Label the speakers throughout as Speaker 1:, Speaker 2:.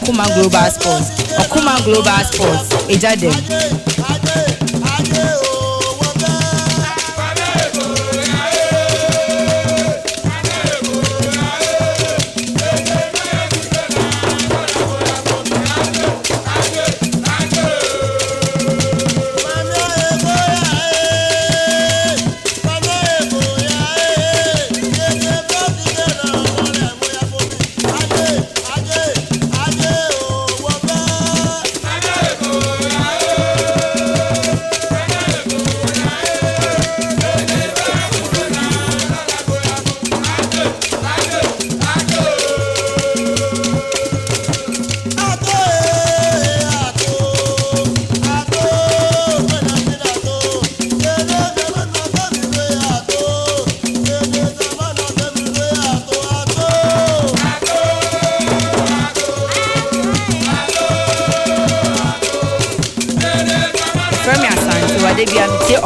Speaker 1: Okoman Global Sports. Okoman Global Sports. Ejadem.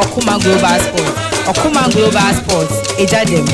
Speaker 1: Okoman Global Sports. Okoman Global Sports. Ejadem.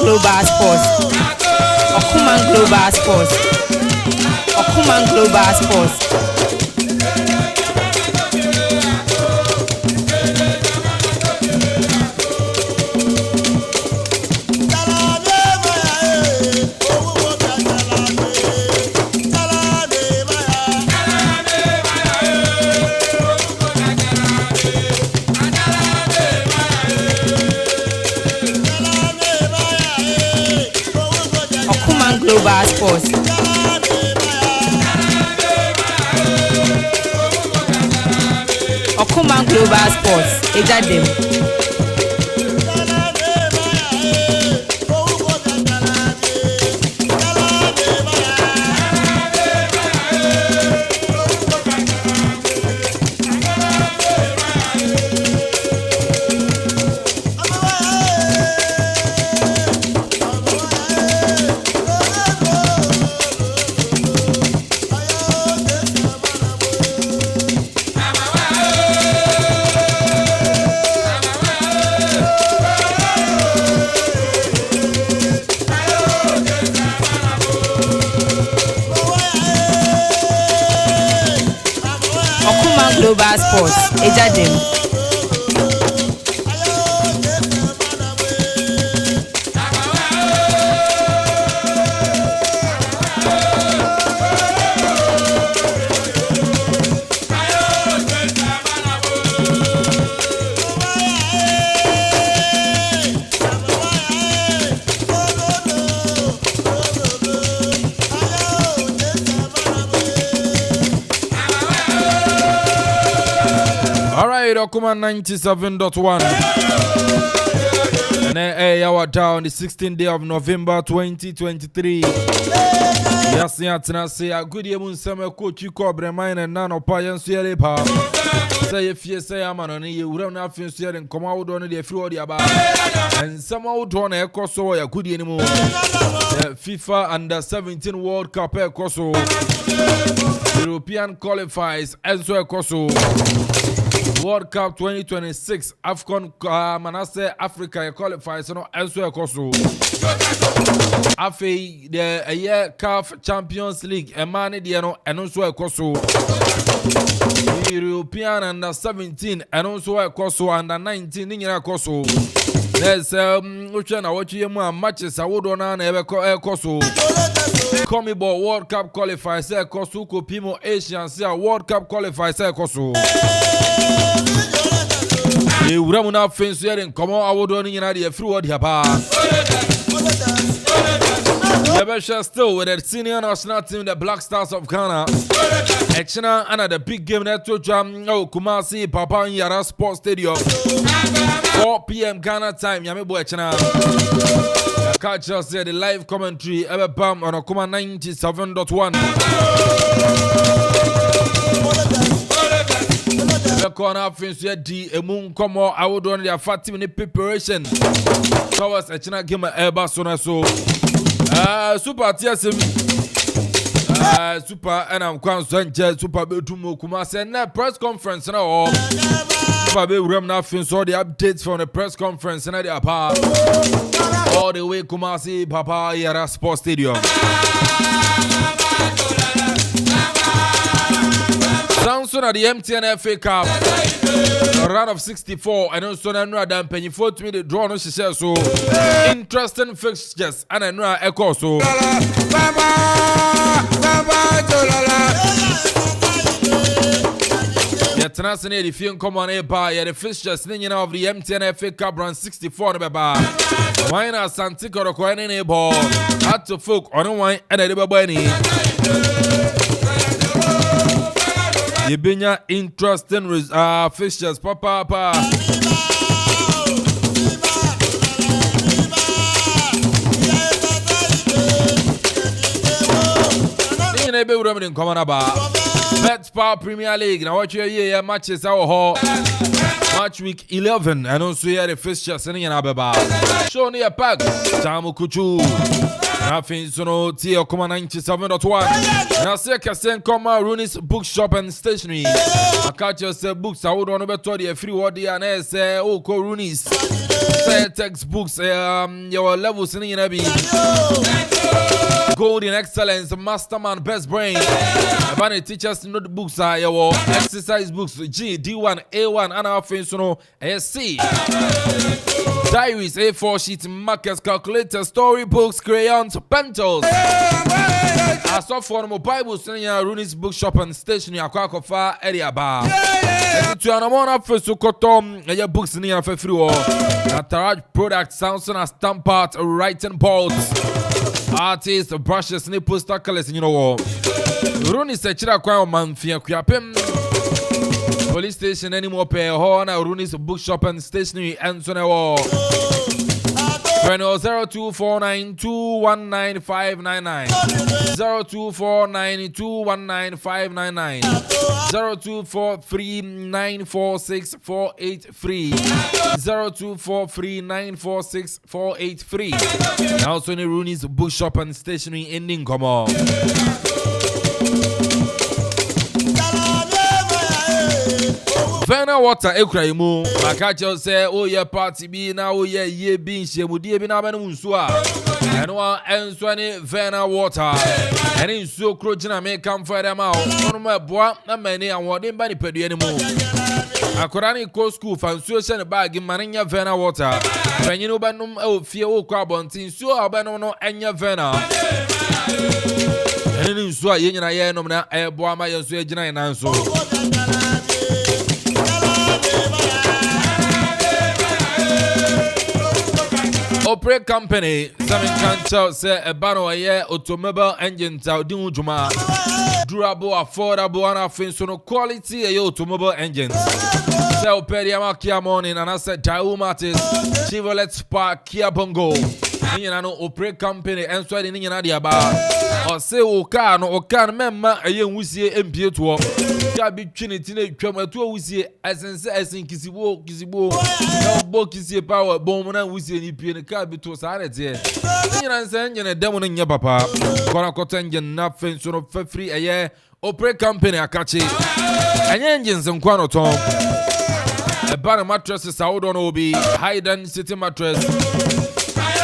Speaker 1: Global Sports. Okoman Global Sports. Okoman Global Sports. Global Sports. Okoman Global Sports. Ejadem. Global Sports. Ejadem.
Speaker 2: Okoman 97.1. And our down the 16th day of November 2023. Yes, I say a good year moon summer coach you call Barima and none of Payans here. Say if you say I'm on you, we don't have to and come out on the floor about. And some out on a Koso a good anymore. FIFA under 17 World Cup Koso. European qualifies as well Koso. World Cup 2026 Afcon Manasseh Africa qualifies no elsewhere Koso. Afi the year CAF Champions League Emani Diano and also Koso. European under 17 and also Koso under 19 in Koso. There's Uchena watching matches I would on ever Koso. Comibol World Cup qualifies Koso Pimo Asian World Cup qualifies Koso. e wura mu na afin so yere nkomo awodo ni nyina de afiri wodi hapa. Yabesha still with the senior national team, the Black Stars of Ghana. Echina and the big game network Kumasi Papa Yara Sports Stadium. 4 p.m. Ghana time. Yamibo Echina. Catch us here the live commentary ever bam on Okoman 97.1. The corner fins yet the moon come out. I would run their 40-minute preparation. Towards Echina game Airbus so. Super TSM super and I'm concerned super betumo Kumasi and press conference now. Super be room now fin saw the updates from the press conference and the apart all the way Kumasi Papa Yara Sports Stadium. Samson at the MTN FA Cup, a round of 64, and also Nanra Penny 4 to me the draw no she says so interesting fixtures and Nanra Echo so. Yet Tanasane the film come on a bar, the fixtures of the MTN FA Cup round 64 the bar. Wine as Santico or Coin in a ball, had to folk on wine and a little bunny. Yibinya interesting fixtures, papa. Nebe uramini nkomana about Betpower Premier League. Now watch your year matches our hall. Match week 11 and also here the fixtures in Ababa. Show me a pack. Tamu Kuchu. Nothing so no T Okoman 97.1. Now say Kasen Koma Rooney's bookshop and stationery. I catch yourself books. I would want to bet you free word and say Oko Rooney's. Say textbooks your levels in Nabi. Golden excellence, masterman, best brain. Bunny teachers notebooks are your exercise books G, D1, A1, and our face no SC. Diaries, A4 sheets, markers, calculators, storybooks, crayons, pencils. I saw for my Bibles in Rooney's bookshop and stationery Akuffo area bar. To an amount of first to cotton your books in here for free. Taraj product sounds on a stamp part, writing boards. Artists, brushes, nipples, colors, you know what? Rooney said, Akropong-Akuapem police station anymore pay horn, Rooney's bookshop and stationery, and so now. 0249219599 0249219599 0243946483 0243946483 Now so the Rooney's bookshop and stationery ending come on. Vena water ekraimu makacho say oh yeah party be now oh yeah ye bin shemudie bi na ba no nsu a eno enso ne Vena water ene nsu krojina me come for them out ono ma boa na mani awode ba ni padua ne mu akora ni ko school fan nsu she ne bag manenya Vena water fanyinu ba num e ofie wo kwa bontin nsu a ba no no enya Vena ene nsu a ye nyina ye no na e boa ma ye nsu e gina ina nso Operate company, Samin Kancho say a bano a year automobile engines out Juma. Durable, affordable, and affordable quality a automobile engines. Sell Periama Kia Morning and I said Taiwu Martis, Chevrolet Spark, Kia Bongo. Niano Operate company and so in Nadia Bar. Or say Okan or can member a young Wisi MP to work. Kabi Trinity, Chama to Wisi, as in Kisibo, no Bokisi power, bomb and Wisi and EP and the Kabi to Sanity. Nian send you a demon in your papa. Conacote engine, nothing sort of free a year. Operate company, a catchy. And engines and Quanotom. A banner mattress is out on OB, high density mattress.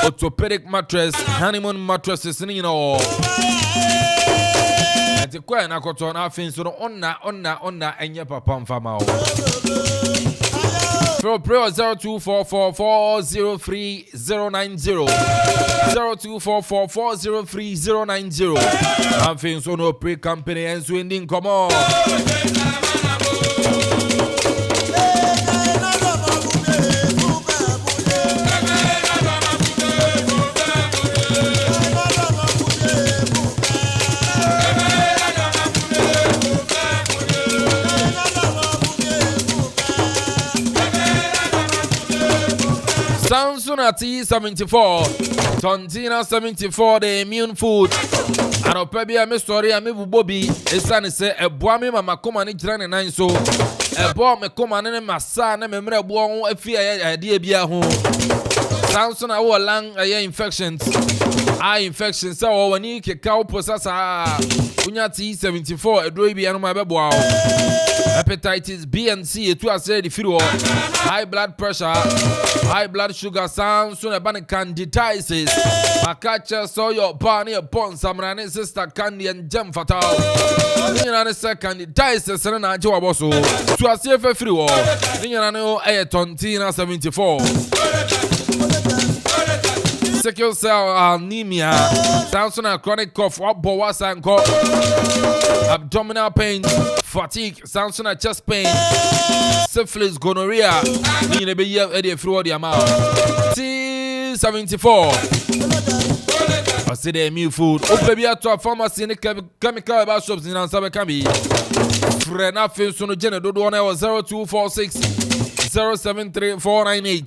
Speaker 2: Orthopedic mattress, honeymoon mattresses, you know. And the queen I got on our fins on onna, and your papa farmer. For prayer 0244403090 0244403090. I'm fins on no pre company and swinging, come on. Samsung T74, Tontina 74, the immune food. And I'll probably a mystery. I mean, Bobby, a son say a boy, Mama Okoman, and nine so a boy, Okoman, and my son, and a boy, a fear idea be at home. Samsung, our lung, infections, eye infections. So when you can cow possess Unya T74, a doy be animal wow. Hepatitis B and C, it was said if you high blood pressure, high blood sugar, Samsung, a banner candidiasis. Makacha saw your partner upon Samrani sister Candy and Gem Fatal. Ninyan second candidiasis and I do a bosso. To a safe free war. Ninyan a Tontina 74. Sickle cell anemia, Samsung a chronic cough, what boas and cough, abdominal pain, fatigue, Samsung a chest pain, syphilis, gonorrhea, in a year Eddie through the amount. T74. I see the new food. Open be to a pharmacy in the chemical about shops in Ansabe Kambi. Frena Finson Jenna do 0246 073498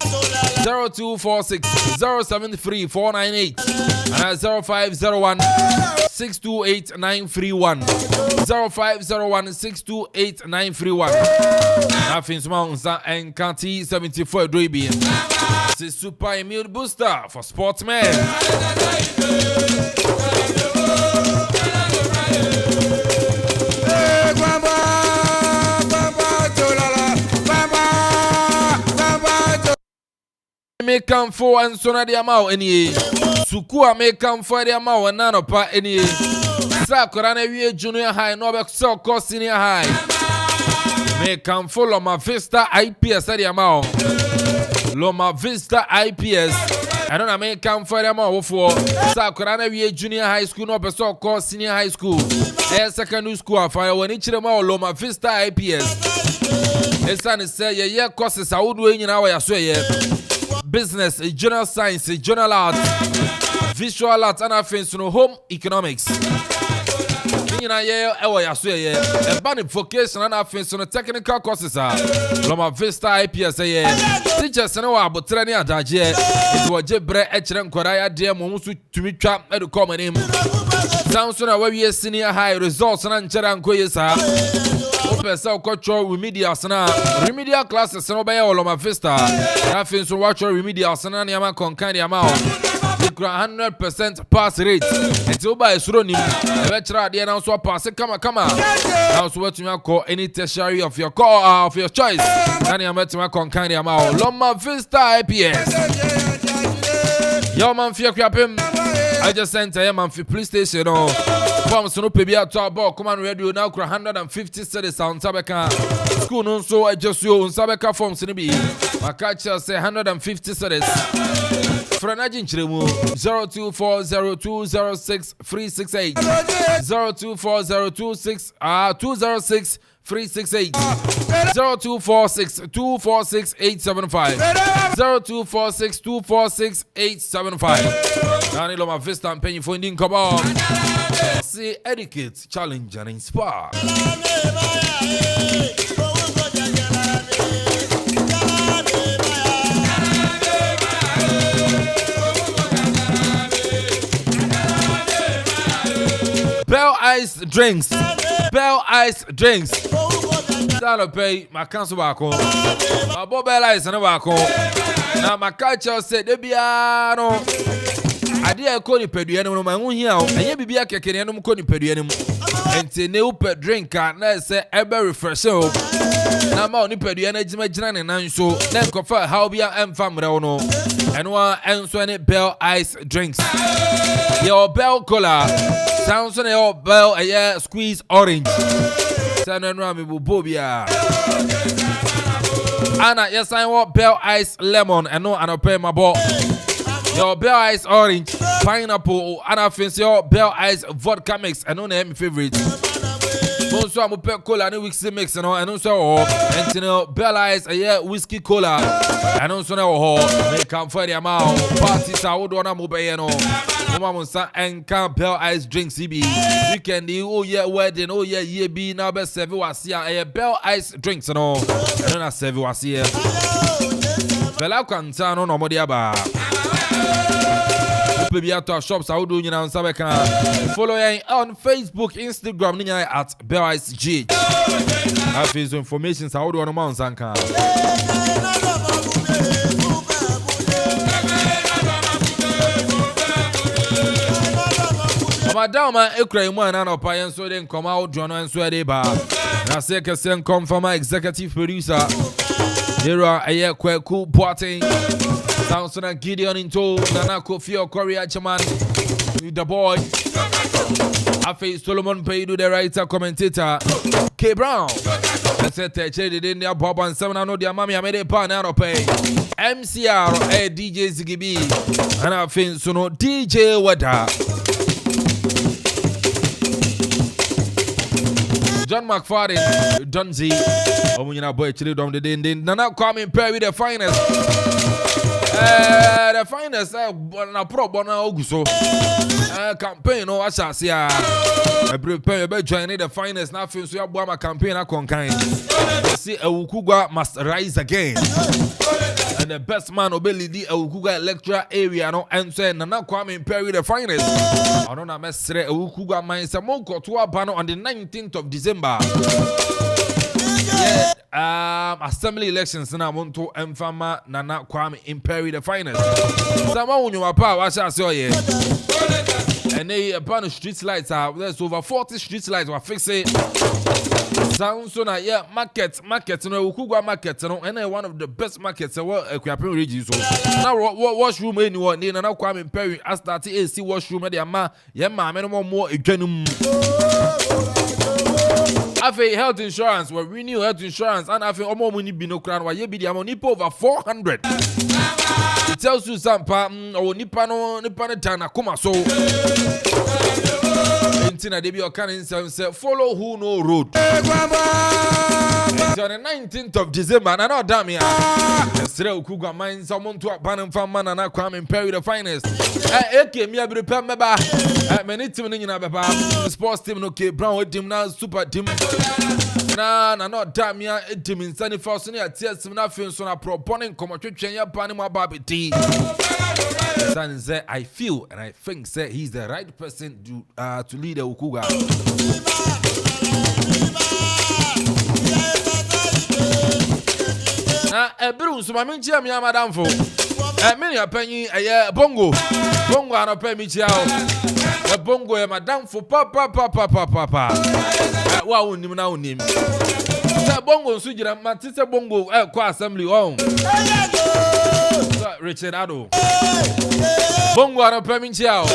Speaker 2: 0246 073498 and 0501 628 931 0501 628 931. Nothing's mountains and Canty 74 Dweeby. This is super immune booster for sportsmen. Make come for and son of the amount any Sukua may come for the amount and none of any Sakurana junior high, no so cost senior high. May come for Loma Vista IPS at the amount Loma Vista IPS. I don't know, may come for the amount for Sakurana junior high school, no so cost senior high school. A secondary school for when each of them all Loma Vista IPS. It's an say, yeah, courses I would win in our say. Business, general science, general arts, visual arts, and affairs no home economics. A band vocation and affairs on technical courses. Loma Vista IPS. Teachers know about training at Daje. It was Jebre Echem Koraya, dear Momusu to meet trap at the common name. Samsung away we senior high results and Cheran Koyesa. So cultural remedial sana remedial classes no by Loma Vista. Nothing so watch remedial sana niama konkani amount. 100% pass rate. Until by Suronim, a veteran the announce what pass come. Now so what you call any tertiary of your call of your choice. Nani amatima konkani amount. Loma Vista IPS. Yo man fi Akuapem. I just sent a man for police station or forms no PBA to about command radio now 150 cedis on Sabeka. School no so I just you on Sabeka forms in be. My catcher say 150 cedis. Franajin Chiremu 0240206368 024026 206 368 0246 246 875 0246 246 875. Nani Loma Vista and paying for Indian Kabal. See, educate, challenge, and inspire. Bell Ice Drinks. Bell Ice Drinks. That'll pay my council back home. My Bob Bell Ice and back home. Now my culture said, there be no. I did a coni peduanum, my own here, and you be a cacanum coni peduanum. And say, no pet drink, and say, ever refresh. Now, my only peduana is my journey, and so then confer how be a family and one and Bell Ice Drinks. Your Bell color sounds on your Bell a squeeze orange. San and Rami Bobia. Anna, yes, I want Bell Ice lemon and no, and I'll pay my ball. Your Bell Ice orange, pineapple, and I fancy your Bell Ice vodka mix, and no name favorite. Also, I'm a pet cola and whiskey mix, and also, and you know, Bell Ice a whiskey cola, and also now, make come for the amount. Parties I would want to move by and can Bell Ice drink CB. You can do oh yeah wedding, oh yeah ye be now best serve was here a Bell Ice drinks and all. I don't serve was here. Bella Cantano no more. baby at our shops. I will do you now on Sabeka. Follow on Facebook, Instagram, Ninya at BellIceG. I feel some information. I will do on the Mount Zanka. Madam, I cry one and up. I am so then come out, John and Swede Bar. I say, can come from my executive producer. Here are a year quite cool party. Sounds like Gideon into Nana Akuffo, Korea Chaman, with the boy. I face Solomon Paydu, the writer commentator. K Brown. I said, Teddy in their Bob and 7. I know their mommy. I made a pan out of pay. MCR, a DJ Zigibi. And I think so, no DJ Wada. John McFarlane, Dunzy, Omuna boy, chili down the din. Nana Kwame Perry, the finest. The finest, na pro bona Oguso. Campaign, no, I shall see. I prepare by joining the finest. Now, since we have my campaign, I contain. See, Ukuga must rise again. And the best man, Obelidi, Ukuga electoral area, no answer. Nana Kwame Perry, the finest. I don't know, Mestre Ukuga mines a monk or 2 panel on the 19th of December. Assembly elections na monto emfama Nana Kwame Imperi the finest. Sama unyo apa wa sha so ye. And they upon the street lights are there's over 40 street lights were fixing. Sounds so na yeah market no Ukugwa market no and one of the best markets Akuapem region so. Now washroom anyone ni Nana Kwame Imperi as start AC washroom dey ma ye ma me no more edwanum. Afe health insurance, we renew health insurance, and afe omo money be no crown. Why ye be the money over 400? It tells you some or nippano tana kuma so. Intina de be your canning say follow who no road. It's on the 19th of December, and I know damn ya. Sre Ukuga mine someone to a banam from man and I come and Perry the finest. Eke me be repair me ba. Many team in Ababa, sports team no K Brown with team now super team. Na not damn ya team in Sunny Force near tears na film so na proponing come to change your panama baby tea. Son say I feel and I think say he's the right person to lead the Ukuga. Bruce, my minchia, my madam for many a penny a bongo. Bongo and a penny chow. A bongo, a madam for papa. Wow, now name. Bongo, Sujira, Matissa Bongo, assembly home. Richard Ado. Bongo and a penny chow.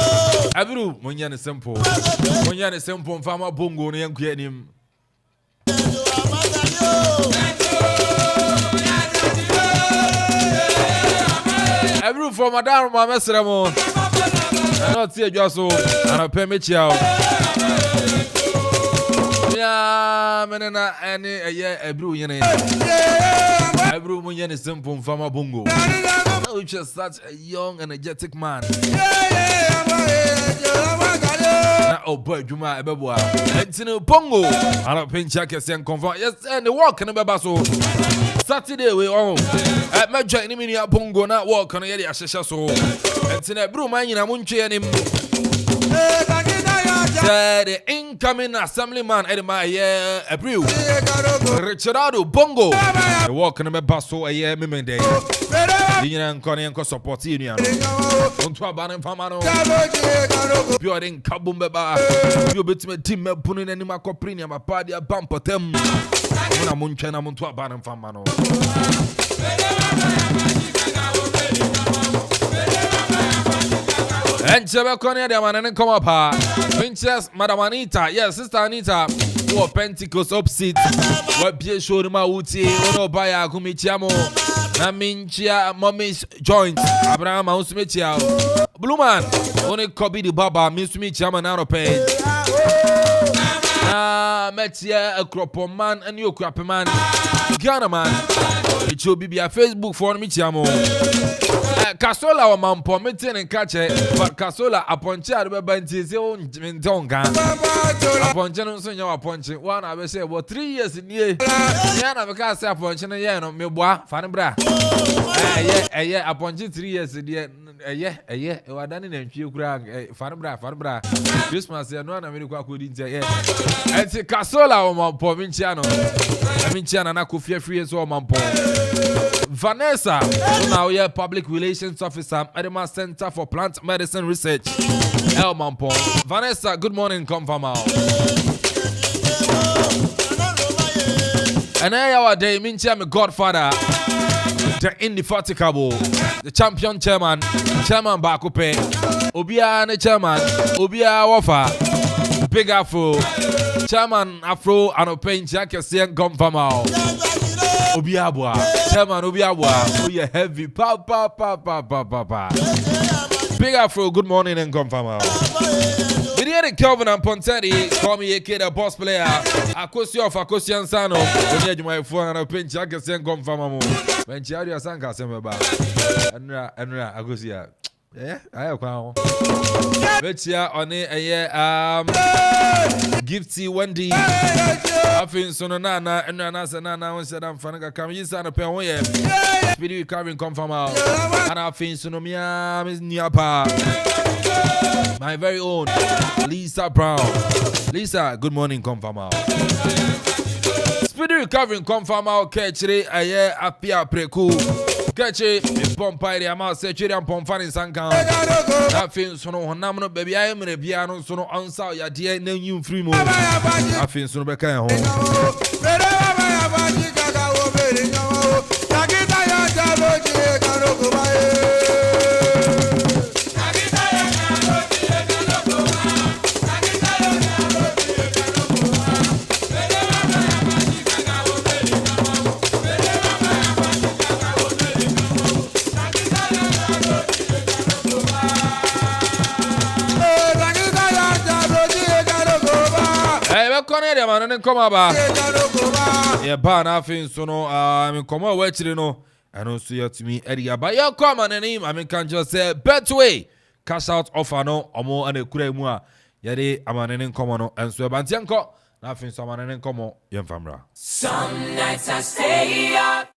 Speaker 2: Abru, Munyan simple. Munyan simple, farmer bongo, and young him. Every for Madame Mamma, I not see you so, and I pay me chow. Yeah, Menena, any a year, a brew in it. I brew Munyan is simple from a bongo, which is such a young, energetic man. Oh, boy, Juma, Ebeboa, and Bongo, I don't pinch jackets and confirm. Yes, and the walk in the Babaso. Saturday, we all at my joining me at Bongo, not walk on the Asha so. And Tina Bruma in a munchi and him. The incoming assemblyman at my year, a brew. Richard Bongo, the walk on the Basso a year, Mimende. Union Connie and support union. Don't ban Famano. Pure in Kabumbeba. You bet me team putting any Macoprina, my party a bump at them. Munchana Montua ban Famano. And Cheva Connie, the man and come up. Princess Madam Anita, yes, Sister Anita, or Pentecost opposite. What Pierre showed my Uti, or Baya Kumichiamo. Naminchia Mommy's joint, Abraham Ausmichia. Blue man, only copy the Baba, Miss Michama Narope. Metia, Akropong-Man, and you Crappman, Ghana man. It should be a Facebook for Michiamo. Casola or Mount Pometin and catch it, but Casola upon Chad Bentis own Tonga. Upon Johnson, you are punching one, I will say, well, 3 years in year. Yana Vicasa punching a year on Milbois, Fanabra. Yeah, upon 3 years in the wa dani na ntwie kura fanbra Christmas ya no na me kwa kodi ntia enti kasola o mampo minchia no minchia na Akuffo free so o mampo Vanessa now we public relations officer at the Center for Plant Medicine Research El Mampo. Vanessa, good morning, come from out. And our day, Minchia, my godfather, the indefatigable, the champion chairman Bakupe, Obia the chairman, Obia Wafa, Big Afro, chairman Afro, and Open Jack, come from out. Obiabwa, chairman Obiabwa, oh yeah, heavy, pa. Big Afro, good morning and come from out. The Kelvin Amponsah Addi, call me a kid, a boss player. Akuffo, Akuffo Sano, when you my phone and a pinch, I can send come from a move. When Charia Sanka sent me back. Andra, Akuffo. Yeah, I have come. Let's hear on it a year. Gifty Wendy. I feel so nana and nana when said I'm funny. Come you son a pen way. Speedy carrying come from out. And I feel so no mia Miss Niapa. My very own Lisa Brown. Lisa, good morning, come from out. Speedy recovering, come from out. Catch it, a year appear preku. Catch it, Pompire, I'm out, say, and Pomfan in Sankan. That feels so no nominal baby. I am in a piano, so no answer your dear new free move. I feel so back at home. Man, come about. Yeah, ban afin so no. I'm come away no. And also you to me area. But you come and name. I mean, can just say Betway cash out offer no. Omo and a kure mua. Yade amanen come no. And so bantianko. Nothing so amanen come on. Yem famra.
Speaker 3: Some nights I stay up.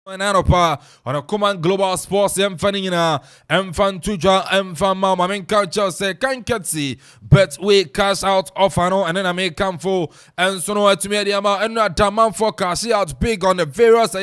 Speaker 2: On Okoman Global Sports Emfanina Emfan Tuja Emfan Mama main culture say can catsi bet we cash out offer no and then I make Amanfo and so no to me the amount and Amanfo cash out big on the various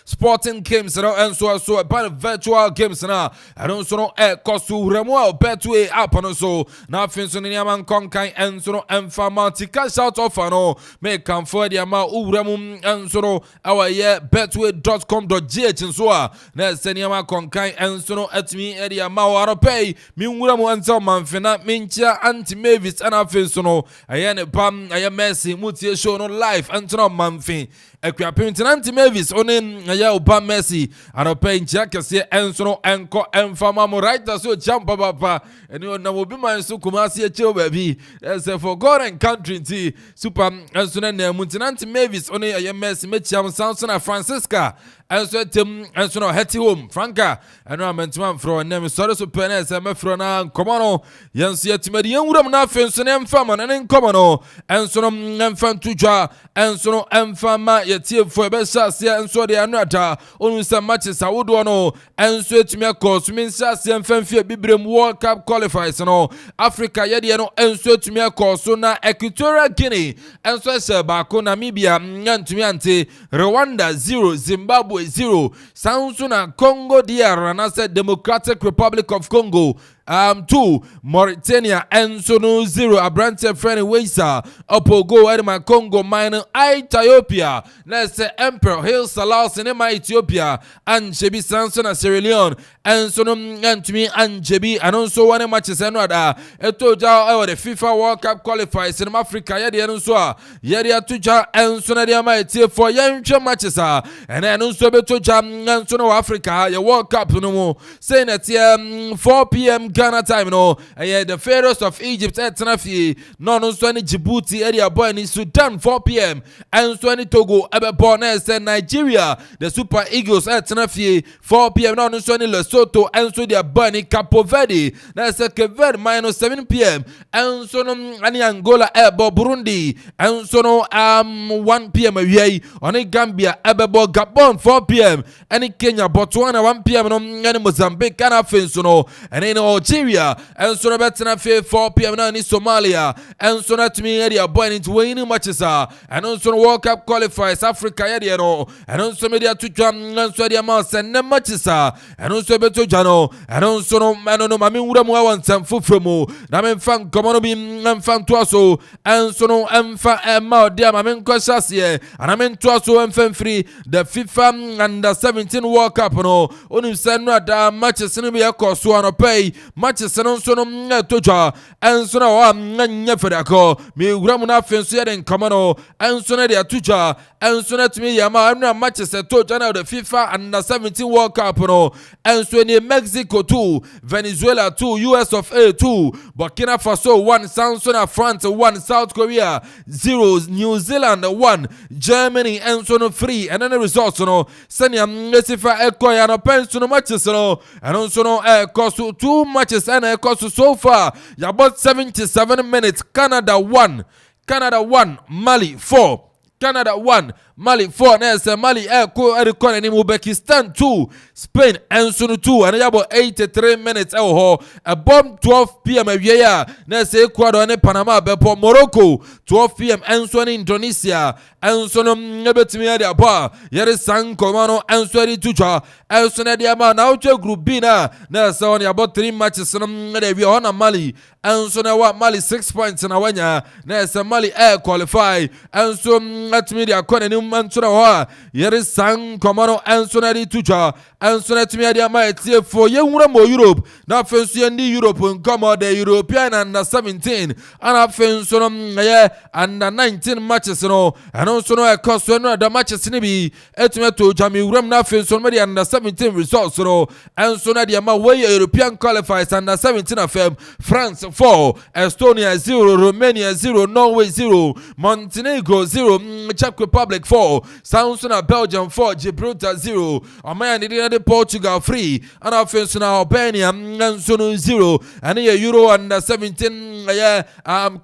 Speaker 2: sporting games and so about virtual games now I don't so no cost to remo bet we up and so now fin so ni man konkan and so no Emfan cash out offer no make Amanfo the amount uremum and so no our betway.com.gh and so na senior konkan and so no at me area ma waro pay mi nwura mu ansa manfina minchia anti Mavis and afin so no ayane pam aye Messi mutie show no live and no manfin Akuapem anti Mavis onin aye oba Messi and pay nchia kese and so no enko emfama mo right so jump papa and you na obi man so kumasi e che baby say for God and country ti super and so na anti Mavis onin aye Messi mechiam Samson Francisca and so tem and so no heti home Franca and no mentman fro name sorry so penes me fro na komano yenso yetimedi yenwuram na afen so ne mfama na ne komano and so no mfan tujwa and so no mfama yetie for be shasia enso de anata onu se matches awodo no enso etumi akọ mi shasia mfamfie bibrem World Cup qualifiers no Africa yede no enso etumi akọ so na Equatorial Guinea enso se baako Namibia ntumi ante Rwanda 0 Zimbabwe 0 sanso na Congo DR na se Democratic Republic of Congo 2 Mauritania enso no 0 Abrante friend Weisa Opogo Edema Congo minus Ethiopia na se Emperor Haile Selassie ne ma Ethiopia Anjebi sanso na Sierra Leone enso no antumi Anjebi anonso one matches eno ada etoja the FIFA World Cup qualifiers in Africa yede enso a yede atoja enso na de ma etie for yentwe matches a ene enso betoja enso no Africa ya World Cup no mo say na tie 4 p.m. Ghana time no the Pharaohs of Egypt etnafie no so ni Djibouti area boy ni Sudan 4 p.m. and so ni Togo ebe na say Nigeria the Super Eagles etnafie 4 p.m. no so ni Lesotho and so their boy ni Cape Verde na say Cape Verde minus 7 p.m. and so no ani Angola ebe Burundi and so no 1 p.m. away oni Gambia ebe Gabon 4 p.m. and Kenya Botswana 1 p.m. no ani Mozambique and afenso no and in Algeria and so betna 4 p.m. na ni Somalia and so na tumi area boy into winning matches and also World Cup qualifiers Africa area no and also media to and so dia ma send matches and also beto jano and also no mami wura mu wan sam fufremu na me fan komono bi mfan to aso and so no mfa ma dia mami nkwashase and me to aso mfan free the FIFA under 17 World Cup no onu send no da matches no be yakoso anopay matches no so no toja enso na wa nya fedako mi wura mu na fenso ya den kamano enso na de atoja enso na tumi ya ma na matches toja na the FIFA under 17 World Cup no enso ni Mexico 2 Venezuela 2 US of A 2 Burkina Faso 1 Sanso France 1 South Korea 0 New Zealand 1 Germany enso no 3 and then the results no senia ngesifa ekoya no penso no matches no and also no cost 2 matches and cost so far ya about 77 minutes. Canada 1 Mali 4 Canada 1 Mali 4 na Mali ko record ni Uzbekistan 2 Spain enso 2 and ya about 83 minutes about 12 p.m. awia na Ecuador ne Panama bepo Morocco 12 p.m. enso ni Indonesia enso no ebetimi ya dia ba yere san komano enso ri tuja enso na dia ma na uche group B na so on about 3 matches no de wi on Mali enso na wa Mali 6 points na wanya na Mali qualify enso atimi dia kone ni mantura ho yere san komano enso na ri tuja enso na timi dia ma etie for ye nwura mo Europe na fenso ye ndi Europe nkomo the European under 17 and fenso no ye under 19 matches no and also no cost no the matches ni bi etime to jami wuram na fenso no the under 17 results no and so na dia ma we European qualifiers under 17 FM France 4 Estonia 0 Romania 0 Norway 0 Montenegro 0 Czech Republic 4 South Belgium 4 Gibraltar 0 Oman the Portugal 3 and offense now Albania and so 0 and here Euro under 17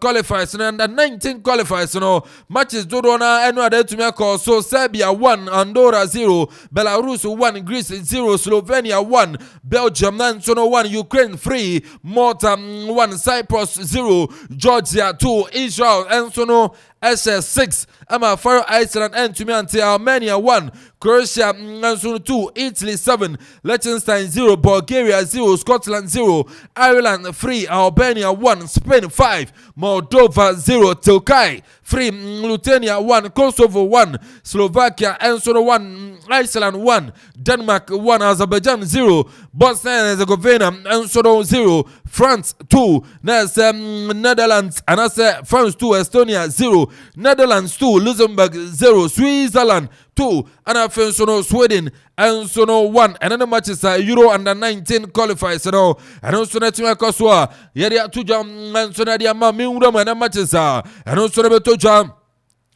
Speaker 2: qualifiers and under 19 qualifiers no matches do na enu ade to me call so Serbia 1 Andorra 0 Belarus 1 Greece 0 Slovenia 1 Belgium and so 1 Ukraine 3 Malta 1 Cyprus 0 Georgia 2 Israel and so no SS6 Ama Faroe Iceland and to me until Armenia 1 Croatia 2 Italy 7 Liechtenstein 0 Bulgaria 0 Scotland 0 Ireland 3 Albania 1 Spain 5 Moldova 0 Turkey 3 Lithuania 1 Kosovo 1 Slovakia and 1 Iceland 1 Denmark 1 Azerbaijan 0 Bosnia and Herzegovina and 0 France 2 Netherlands and France 2 Estonia 0 Netherlands 2 Luxembourg 0 Switzerland 2 and Afensono Sweden and so 1 and then matches Euro under 19 qualifiers no and also na tima koswa yeri atuja and so na dia ma mi wura ma na matches and also na betoja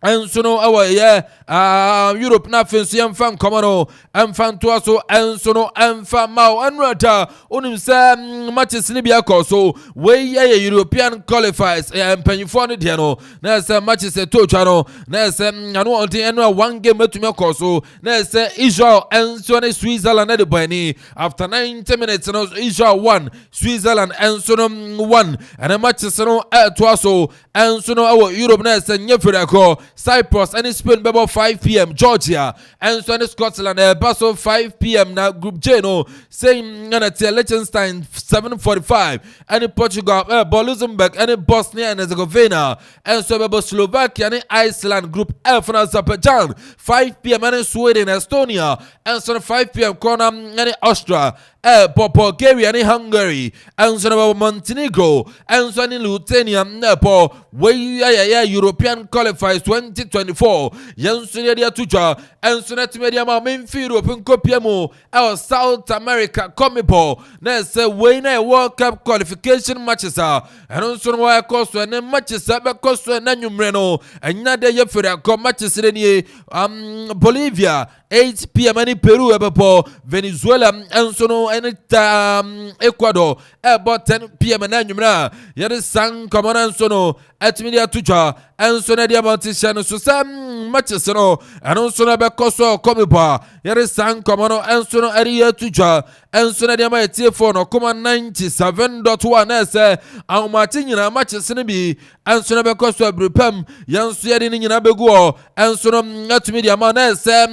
Speaker 2: enso no Europe na fenso yemfa nkoma no emfa ntoa so enso no emfa maw anrata onim se matches ni bia ko so we European qualifiers empanyfo no de no na se matches etotwa no na se anu ontin enu one game metumi ko so na se Israel enso ne Switzerland na de bani after 90 minutes no Israel 1 Switzerland enso no 1 and matches no toa so enso no Europe na se nyefere ko Cyprus and Spain bebo 5 p.m. Georgia and so Scotland baso 5 p.m. na Group J no saying Liechtenstein 7:45 and Portugal Luxembourg and Bosnia and Herzegovina and so bebo Slovakia and Iceland Group F and Azerbaijan 5 p.m. and Sweden Estonia and so 5 p.m. corner and Austria Bulgaria and Hungary and so Montenegro and so Lithuania European qualifiers 2024 Yansunia dia tuja and so net media ma memfi Europe nkopiamo South America Comebol na say we na World Cup qualification matches and so no course and matches be course na nwumre no anya de yefere akọ matches ni Bolivia 8 p.m. and Peru ebepo Venezuela and so no and Ecuador about 10 p.m. and nwumre yere san common so no at media tuja and so na dia mountain so some matches no and so na be koso Comebol yere san common and so no area tuja and so na dia ma tie for no Okoman 97.1 say our match nyina matches ni bi and so na be koso abrepam yan so yede ni nyina begu and so no at media ma na say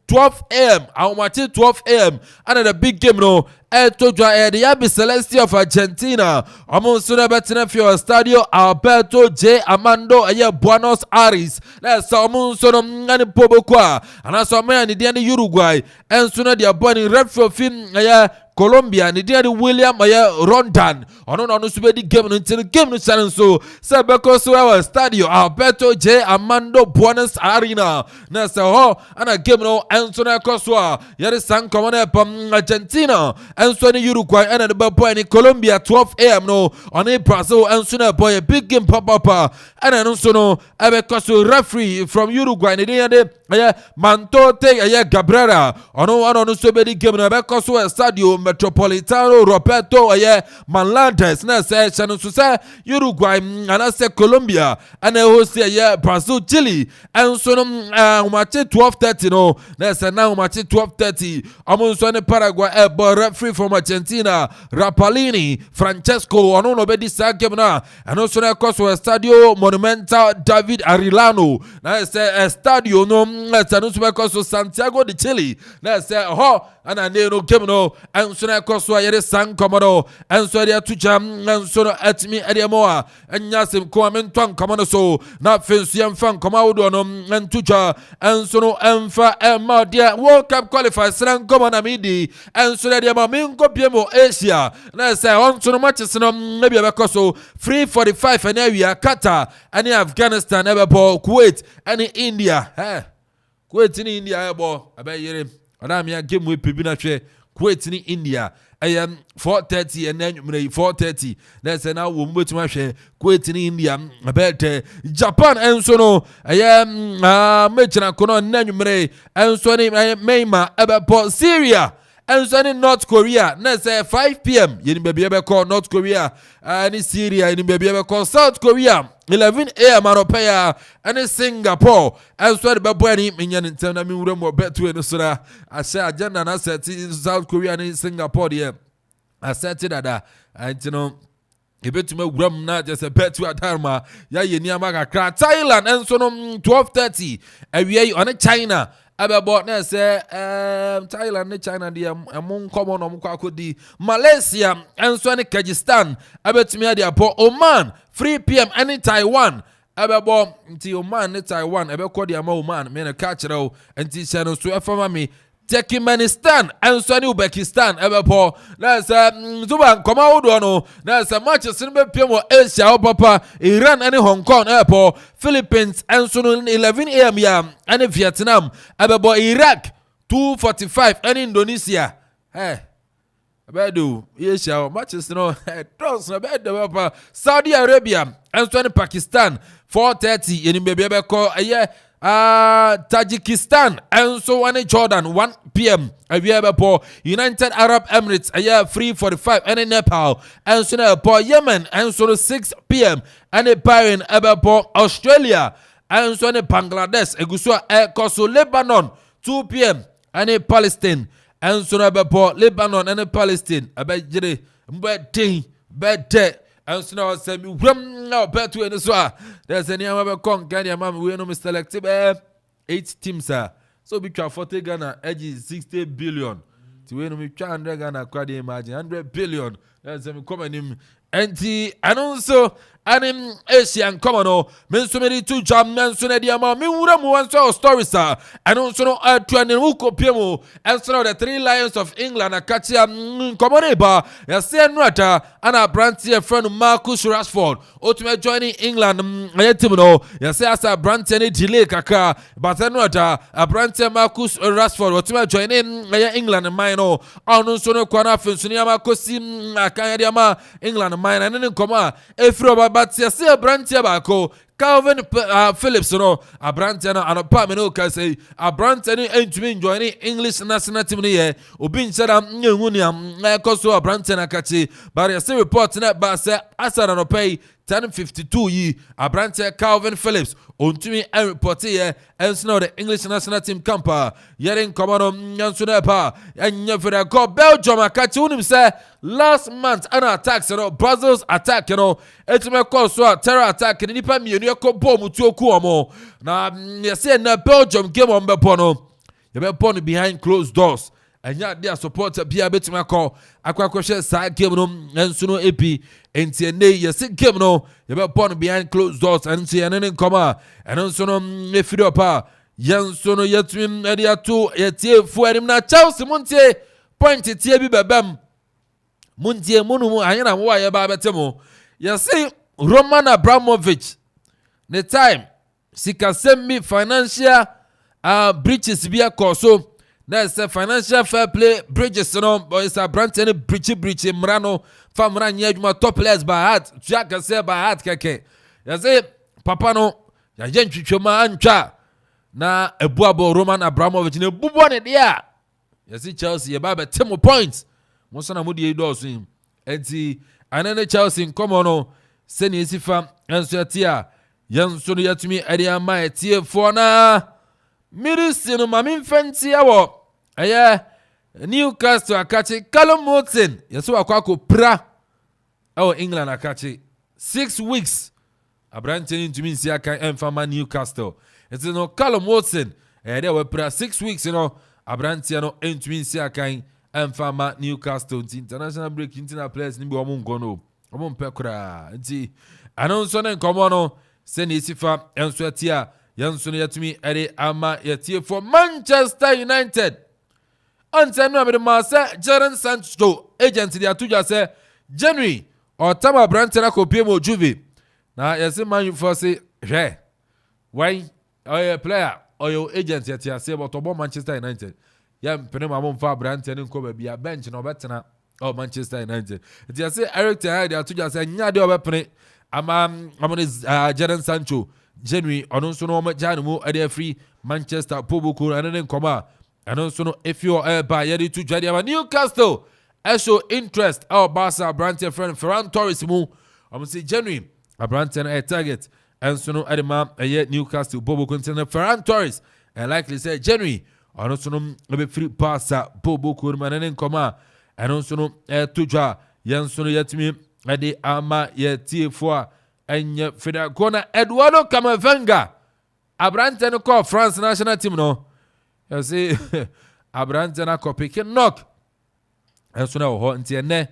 Speaker 2: 12 a.m. Our match 12 a.m. and the big game no Tojwa the Yabi Celeste of Argentina. Among Suna Betinafio Stadio Alberto J. Armando Buenos Aires. Let's Samun Sonum and Pobokwa. And I saw man in the Uruguay. And Suna the Aboni Redfield Film Colombia ni dia William Rondon ono no subedi game until game no challenge so sebeko so our stadio Alberto J. Armando Buenos Aires na se ho ana game no enso na koswa yere san common pam Argentina enso ni Uruguay and the boy ni Colombia 12 a.m. no on Brazil enso na boy a big game papa and enso no ebeko so referee from Uruguay ni dia de Mantote Gabriela ono no subedi game no ebeko so stadio Metropolitano Roberto Malantes na say chanu so Uruguay and say Colombia and host Brazil Chile and so match 12:30 no na say now match 12:30 amonso ne Paraguay referee from Argentina Rapalini Francesco ono no be this game na and also na course Stadio Monumental David Arellano na say Stadio no chanu so course Santiago de Chile na say ho and no game no and so na koswa yere san komodo and so dia tuja and so no atmi ediamoa anyasem ko amenton komodo so na fensu yemfa komodo no and tuja and so no emfa emma dia World Cup qualifiers san komodo midi and so dia ma minko biemo Asia na say on so no matches no na bia bekoso 3:45 and area Qatar and Afghanistan ebebo Kuwait and India Kuwait in India ebo abayere Adamia game we pibi na hwe Kuwait in India 4:30 and then 4:30 that's now we betuma hwe Kuwait in India about Japan and so no mechina kono nanwumre and so ni Myanmar about Syria and so in North Korea na say 5 p.m. Yeni baby ebe call North Korea and Syria yeni baby ebe call South Korea 11 a.m. Aropaya and Singapore and so the baby ni minyan ntem na mi wura mo betu eno sora asha agenda na set South Korea and Singapore there asset dada and you know ebetuma wuram na just a betu adarma ya yeni amaka Thailand and so no 12:30 awie on China about na say Thailand and China they among common omkwakodi Malaysia and so any Kyrgyzstan abetumi dia po Oman 3 p.m. any Taiwan about nti Oman and Taiwan abekọ dia ma Oman me na catch raw nti channel so afama me Turkmenistan and so any Uzbekistan ebepo na say zuba koma wodo no na say matches in be piem Asia papa Iran and Hong Kong ebepo Philippines and so 11 a.m. ya and Vietnam ebebo Iraq 2:45 and Indonesia Bedu, yes, our matches no trust no bed Saudi Arabia and Pakistan 4:30 in baby call Tajikistan and so on Jordan 1 p.m. United Arab Emirates 3:45 and in Nepal and so Yemen and so 6 p.m. and a Bahrain Australia and so Bangladesh Egusua Koso Lebanon 2 p.m. and a Palestine and so Lebanon and Palestine abejere mbete bete and so now say me now bet to any so there's any other con Ghana mam we no me select 8 teams so be try 40 Ghana edge 60 billion to we no me try 100 Ghana quad imagine 100 billion there's me come him and also and in Asian common men so many two jam men so na dia ma me wura mu one stories and also no training who kopiemo and so the 3 Lions of England akachi common ba ya say nwata ana brand here friend Marcus Rashford ultimate joining England team no ya say as a brand any delay kaka but nwata a brand Marcus Rashford ultimate joining England mine no on so no kwana fensu ni amakosi akan dia ma England mine and nkoma efro but say a brand here Kelvin Phillips no a brand no anapa me no ka say a brand any entumi joining English national team ni ye obi nchara nyehuniam na ekoso a brand na kachi but you see report na ba say asara no pay 10:52 yi a brand Kelvin Phillips ontumi and report here and now the English national team camper yering commando nyanso na pa anya for go Belgium akachi unim say last month an attack Brazil's attack etime call so terror attack ni nipa mienu ko bom tu oku omo na say na Belgium game on bepo no you be born behind closed doors anya dia support bia betima call akwakwohwe sa game no enso no epi enti ene yes game no you be born behind closed doors enti ene nkoma enso no efiri opa yenso no yetwim ade ato yetie fu anim na Chelsea muntie point tie bi bebam muntie munumu anyana mo wa ye ba betemo yesi Roman Abramovich the time sikasemi financial breaches bia koso that's a financial fair play bridges no but it's a brand any breach mrano famra nyaduma top players by heart jaka say by heart keke yesi papa no ya jentwitwema antwa na ebuabo Roman Abramovich ne bubo ne dia yesi Chelsea ye ba betemo points mo sana mo die do so enti anene Chelsea nkomo no seni esifa enso atia yenso no yatumi ade ama etie fo na mirisi no mamimfanti awo Newcastle akachi Callum Wilson yeso akwako pra England akachi 6 weeks abrante ntumi nsi aka emfama Newcastle eti no Callum Wilson they were pra 6 weeks abrante no ntumi nsi aka emfama Newcastle international break international players ni bi omo ngono omo mpekura nti anonso ne nkomo no se ne sifa enso atia yenso ne yatumi ere ama yatie for Manchester United ansa no abere ma se Jadon Sancho agent dia tuja se January otama brante na kopiemo Juve na yesi Man for say hwe why player or agent yatia se but obo Manchester United ya mpene mamon fa brante ne nko ba bia bench na obetena Manchester United. It is Eric Ten Hag to just say nya de obepene amon Jadon Sancho January onso no ma janu mu ade free Manchester Pobuku and nkoma anonso no if you by yedi to jade Newcastle show interest our Barca brand friend Ferran Torres mu say January a brand target and so no adema Newcastle Pobuku and Ferran Torres and likely say January onso no be free Barca Pobuku man nkoma and also no tuja yenso no yatimi ade ama yetifo enye fida kona Eduardo Camavinga abrante no call France national team no you see abrante na call pick knock enso no ho ntie ne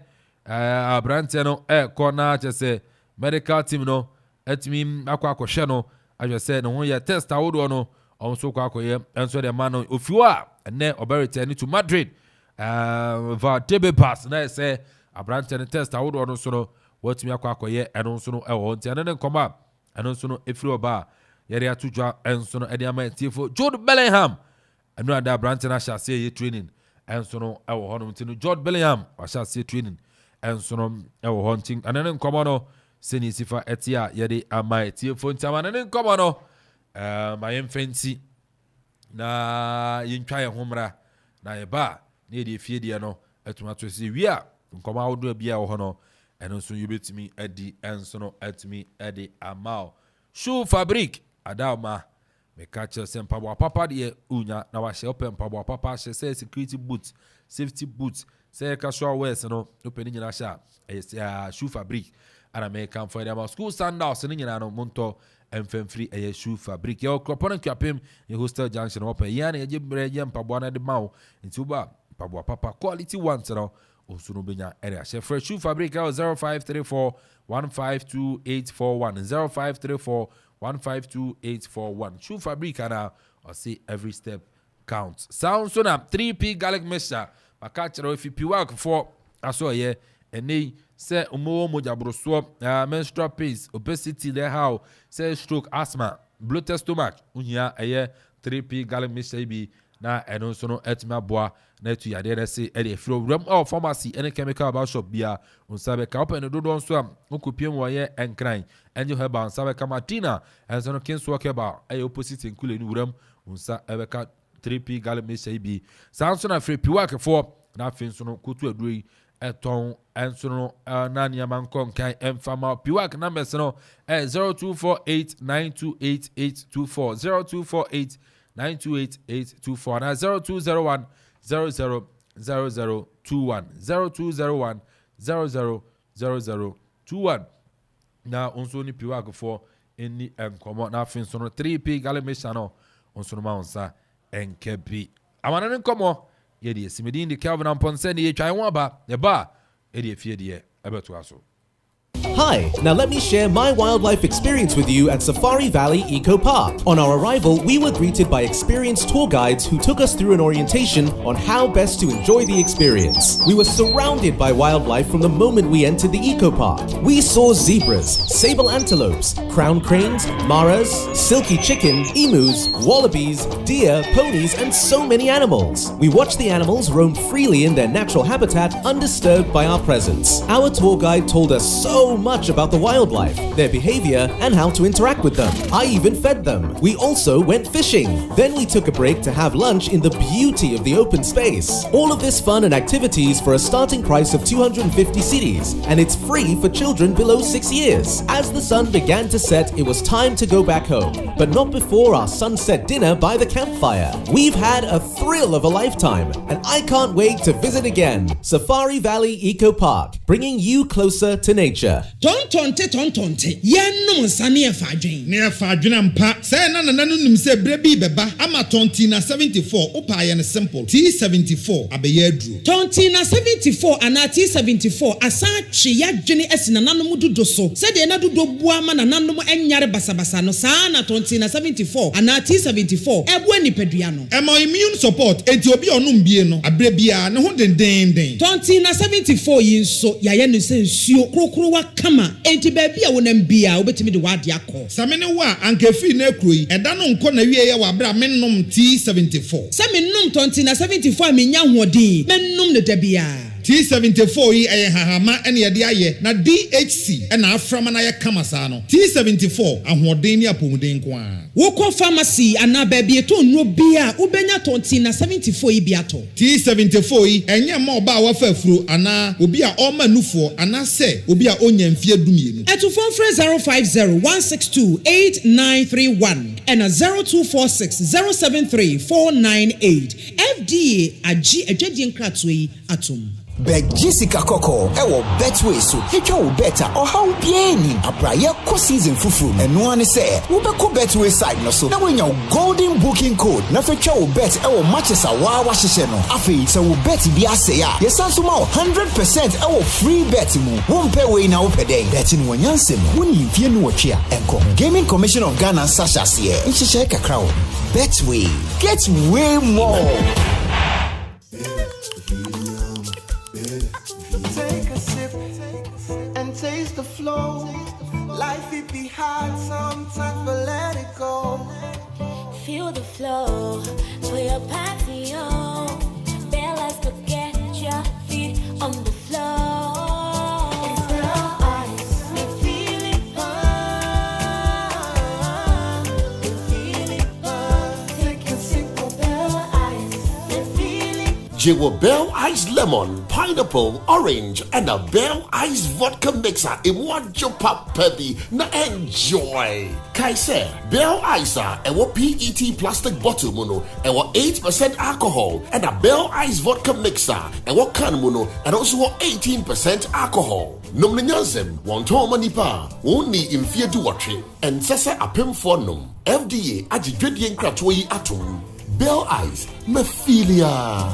Speaker 2: abrante no kona chese medical team no etimi akwa no ajese no ho ye test awodo no onso kwa akoye enso de man no ofiwa ne oberite to Madrid va tebe pass na say abrante test awodo no so no watumi akwakoye eno so no ewo nti ane nkoma eno so no efiri oba yere atudwa enso no ede ama tiefo Jude Bellingham eno ada abrante na shase ye training enso no ewo hono ntino George Bellingham washa se training enso no ewo hunting anene nkomo no seni sifa etia yede amai tie fonti amanene nkomo no ma yemfenti na yintwa ye homra na ye ba na ye fie de no etuma to se wi a nkomo awodo bia wo hono eno so yubetimi adi enso no etimi adi amao shoe fabric adama me catch some pabo papa de unya na wa she open pabo papa she say security boots safety boots say casual wears no open nyina sha shoe fabric ana me come for them school sandals ni nyina no monto emfemfiri shoe fabric ya Akropong-Akuapem ye hostel junction open ya na ye breje pabo na de mawo nti uba pabo papa quality ones no osunu benya area she fresh shoe fabric 0534 152841 0534 152841 shoe fabric and I say every step counts. Sound so na 3P garlic mixture makachero if you work for aso ye ene say umo mojabroso menstrual pains obesity le how say stroke asthma bloated stomach unya 3P garlic mixture bi na eno so no etima boa na tu yade na say e dey flow ram pharmacy any chemical about shop bia unsabe ka open do don so am okopiem wo ye enkran enyo heba unsabe ka martina enso no kin so work about e opposite nkule ni wuram unsa ebeka 3P garlic mixture bi sanso na free piwak for na fin so no kutu aduri eton enso no na niam kon kan emfama piwak numbers no 0248928824 0248 928824 na 0201 000021 0201 000021 na onso ni piwak for any enkomo na fin so no 3P garlic mixture no onso no ma onsa enkebi amana nkomo ye de simedin de Kelvin Amponsah Addi ye twan ho aba ye ba e de fie de ebeto aso.
Speaker 4: Hi, now let me share my wildlife experience with you at Safari Valley Eco Park. On our arrival, we were greeted by experienced tour guides who took us through an orientation on how best to enjoy the experience. We were surrounded by wildlife from the moment we entered the Eco Park. We saw zebras, sable antelopes, crown cranes, maras, silky chicken, emus, wallabies, deer, ponies, and so many animals. We watched the animals roam freely in their natural habitat undisturbed by our presence. Our tour guide told us so much about the wildlife, their behavior, and how to interact with them. I even fed them. We also went fishing. Then we took a break to have lunch in the beauty of the open space. All of this fun and activities for a starting price of 250 cedis, and it's free for children below 6 years. As the sun began to set, it was time to go back home, but not before our sunset dinner by the campfire. We've had a thrill of a lifetime, and I can't wait to visit again. Safari Valley Eco Park, bringing you closer to nature.
Speaker 5: Tontonte yenno nsane e fadwen ne e fadwen mpa say na nim say brebi beba ama tonti na 74 opa ye ne simple T74 abeye aduru tonti na 74 ana T74 asa twe yadwene asina nanom dudo so say de na dudo bua ma nanom enyare basabasa no saa na tonti na 74 ana T74 ebo anipadua no e ma immune support enti obi onum bie no abrebia ne ho denden tonti na 74 yin so yaye no se nsuo krokro kama enti baby a wonam bia obetimi de wade akọ samene wa ankefi na ekroyi eda no nko na wie ye wa bra mennom T74 samennom tonti na 74 menya hoodin mennom ne da bia T74 yi hahama ene ye de aye na DHC ena aframa na ye kama sa no T74 ahoden ni apomuden ko a woko pharmacy ana baby eto nno bia ubenya tonti na 74 yi bia to T74 yi enye ma oba wa fafuro ana obi a o manufo ana se obi a onya mfie dumienu eto phone 05016289931 and 0246073498 FDA agi adwadie nkratoi atom
Speaker 6: Bet Jessica Coco, ewo betway so. Hitwa wo better or how bieni. Abraye ko season fufu. Eno ane se, wo be ko betway side no so. Na when your golden booking code, na fetwa wo bet ewo matches a wa hyehyɛ no. Afei se wo bet bi ase ya. Yesanso ma 100% ewo free bet mu. Wo mpe we na wo pede. Bet ni wanyanse no. Woni mfie no wotwe a. Enko. Gaming Commission of Ghana sasha se. Nhyehyɛ kakra wo. Betway. Get way more.
Speaker 7: Take a sip and taste the flow. Life it be hard sometimes, but let it go.
Speaker 8: Feel the flow for your patio. Bella's Jewo Bell Ice Lemon, Pineapple, Orange, and a Bell Ice Vodka Mixer in one pop peppy. Na enjoy. Kaise, Bell Ice and what PET plastic bottle mono and what 8% alcohol and a Bell Ice Vodka Mixer and what can mono and also what 18% alcohol. Num Nyansem, one Toma Nipa, only in fear to watch it, and Sessa Apem for num. FDA, Ajidredian Kratway Atom. Bell Ice, Mephilia.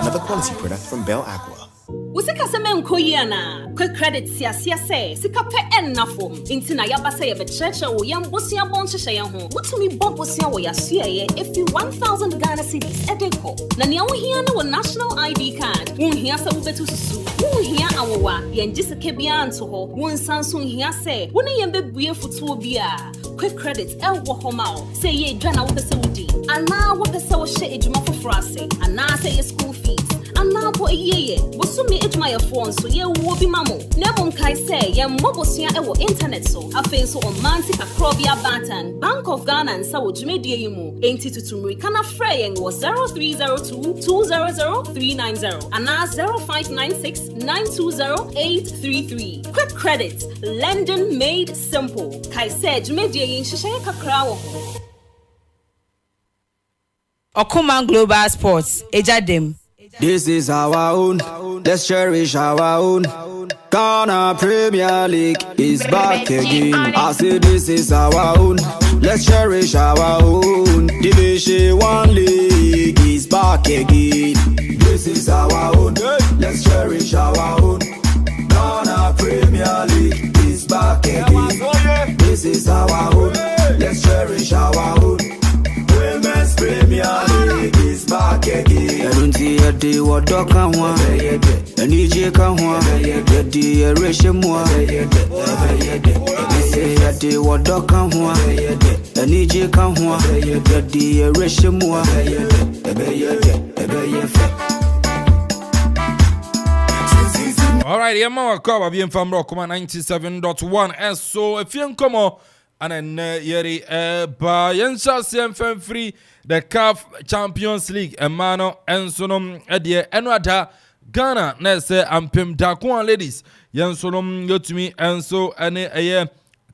Speaker 6: Another quality product from Bell Aqua.
Speaker 9: Usika semen koyana quick credit sia say sika pe ennafo intina yabasa ye becheche wo yam bosia bon hyehyɛ yɛn ho wotumi bɔ bosia wo yasua ye efi 1000 Ghana cedis edeko na ne wo hia na wo national ID card wo hia sɛ wo betu susu wo hia awowa yɛn giseke bia nto ho wo nsanso hia sɛ wo ne yɛn bebue futuo bia quick credit ɛwɔ hɔ ma wo sɛ ye dwa na wo pɛ sɛ wodi ana wo pɛ sɛ wo hyɛ edwuma foforo ase ana sɛ ye school fees ana bo eyeye bosumi edwuma ye phone so ye wo bi mamo na bom kai say ye mbobosua e wo internet so afen so on manti Akrobia Batan Bank of Ghana and sawo dwumedie yi mu enti tutumri kana frɛ yen wo 0302200390 ana 0596920833 quick credit lending made simple kai say dwumedie yi hyehyɛ kakra wo ho
Speaker 1: Okoman Global Sports Ejadem.
Speaker 10: This is our own, let's cherish our own. Ghana Premier League is back again. I say this is our own, let's cherish our own. Division 1 League is back again. This is our own, let's cherish our own. Ghana Premier League is back again. This is our own, let's cherish our own. Women's Premier League is back again. I don't see a day what dog can want. And EJ can want. The day ration more. I say a day what dog can want. And EJ can want. The day ration more.
Speaker 2: Alright, yeah, my cover being from Okoman 97.1. And so if you come on. And then yeri ba yensa sem free the CAF Champions League emano ensonom edie enwada Ghana na se ampem dakon ladies yensonom yotumi enso ene eye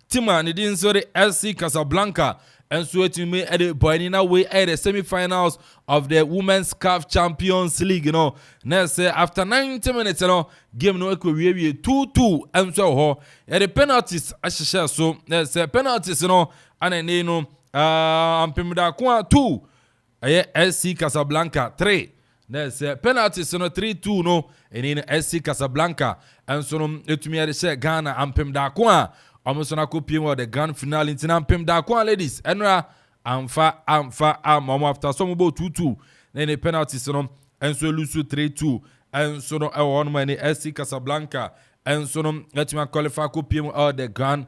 Speaker 2: tima ne din so the SC Casablanca enso etumi ede boyni na way at the semi-finals of the Women's CAF Champions League, you know. Na say after 90 minutes, you know, game no ekwe 2-2 enso ho. Yeah, the penalties ashesha so na say penalties, you know, and you know ampemda kwa 2 SC Casablanca 3. Na say penalties, you know, 3-2 no and in SC Casablanca enso no etumi ede share Ghana ampemda kwa almost na kopie the grand finale in ampemda kwa ladies enra amfa after some about 2-2 then the penalties no enso lose 3-2 enso no one man SC Casablanca enso no let me qualify kopie the grand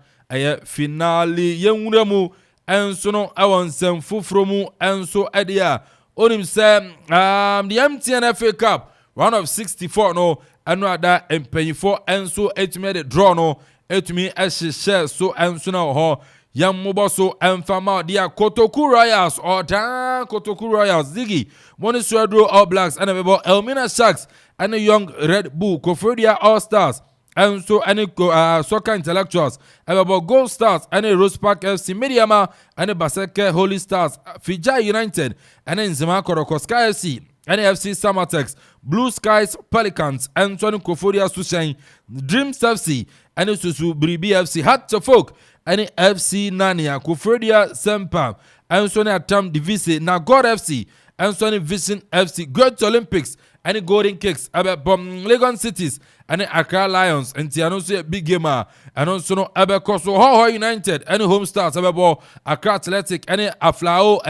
Speaker 2: finale yenwura mu enso no nsem foforo mu enso edia onim say the MTN FA Cup round of 64 no enra da empanyfo enso etime the draw no etumi share so enso na ho Yamubo so enfama dia Kotoku Royals or da Kotoku Royals Ziggy Moniswadro All Blacks and Elmina Sharks and the young Red Bull Kofodia All Stars and so any soccer intellectuals about Gold Stars and a Rose Park FC Mediama and a Baseke Holy Stars Fija United and then Zima Korokoska FC and FC Samatex Blue Skies Pelicans and Tony Kofodia Sushain Dreams FC and Susu Bribi FC Hat to Folk and FC Nania Kufredia Sempa and Sony Atam Divisi Nagor FC and Sony Vision FC Great Olympics and Golden Kicks about Legon Cities and Accra Lions and Tianosi Big Gamer and also no Abekoso Ho United and Home Stars about Accra Athletic and Aflao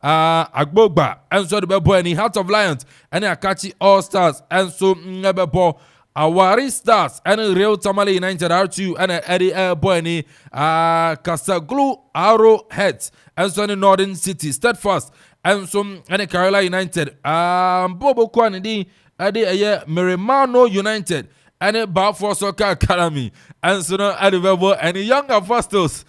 Speaker 2: Agbogba and so the Bebo and Heart of Lions and Akachi All Stars and so Nebebo Awari Stars and Real Tamale United R2 and Eddie Boyni Kasaglu Arrow Heads and so the Northern City Steadfast and some and Kerala United Bobo Kwanidi Eddie Miramano United and Balfour Soccer Academy and so no Eddie and Young Apostles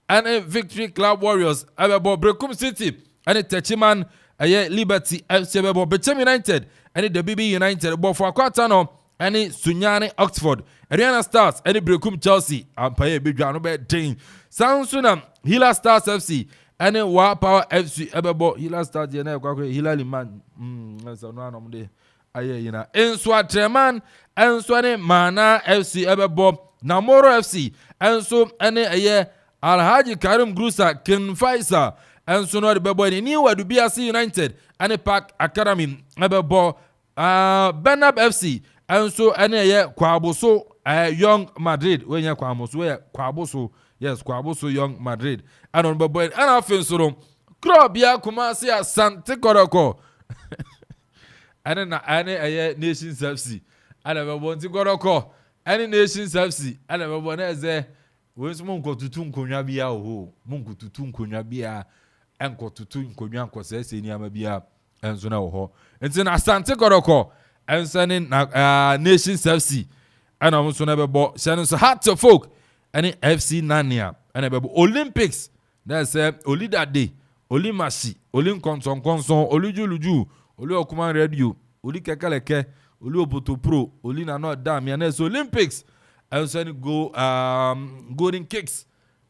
Speaker 2: and Victory Club Warriors about Brekum City and Techiman ɛyɛ Liberty FC ɛbɛbɔ Bechem United ɛne the BB United bɔ for akwata no ɛne Sunyane Oxford Ariana Stars ɛne Brekum Chelsea ampaye bedwa no bɛ den Sansuna Hila Stars FC ɛne Wa Power FC ɛbɛbɔ Hila Stars yɛ na ɛkɔ Hila Liman so no anom de ayɛ yina enso Atreman enso ne Mana FC ɛbɛbɔ Namoro FC enso ɛne ɛyɛ Alhaji Karim Grusa Ken Faisa enso no de bɛbɔ ni Wadubiasi United ɛne Park Academy ɛbɛbɔ Benab FC enso ɛne ɛyɛ Kwaboso Young Madrid we nya Kwamoso we Kwaboso yes Kwaboso Young Madrid ɛno bɛbɔ ɛna afin so no Krobia Kumasi Asante Koroko ɛne na ɛne ɛyɛ Nations FC ɛna bɛbɔ nti Koroko ɛne Nations FC ɛna bɛbɔ na ɛzɛ we nso monkotutu nkonwa bia oho monkotutu nkonwa bia enkotutu nkonwa nkosese ni ama bia enso na oho nti na Asante Koroko enso ne na Nations FC ɛna mo so na bɛbɔ hyɛn so Heart of Folk ɛne FC Nania ɛna bɛbɔ Olympics na sɛ Olidade Olimashi Olinkonson Olujuluju Oli Okoman Radio Oli Kekeleke Oli Oboto Pro Oli Nano Damia na so Olympics enso ne Golden Kicks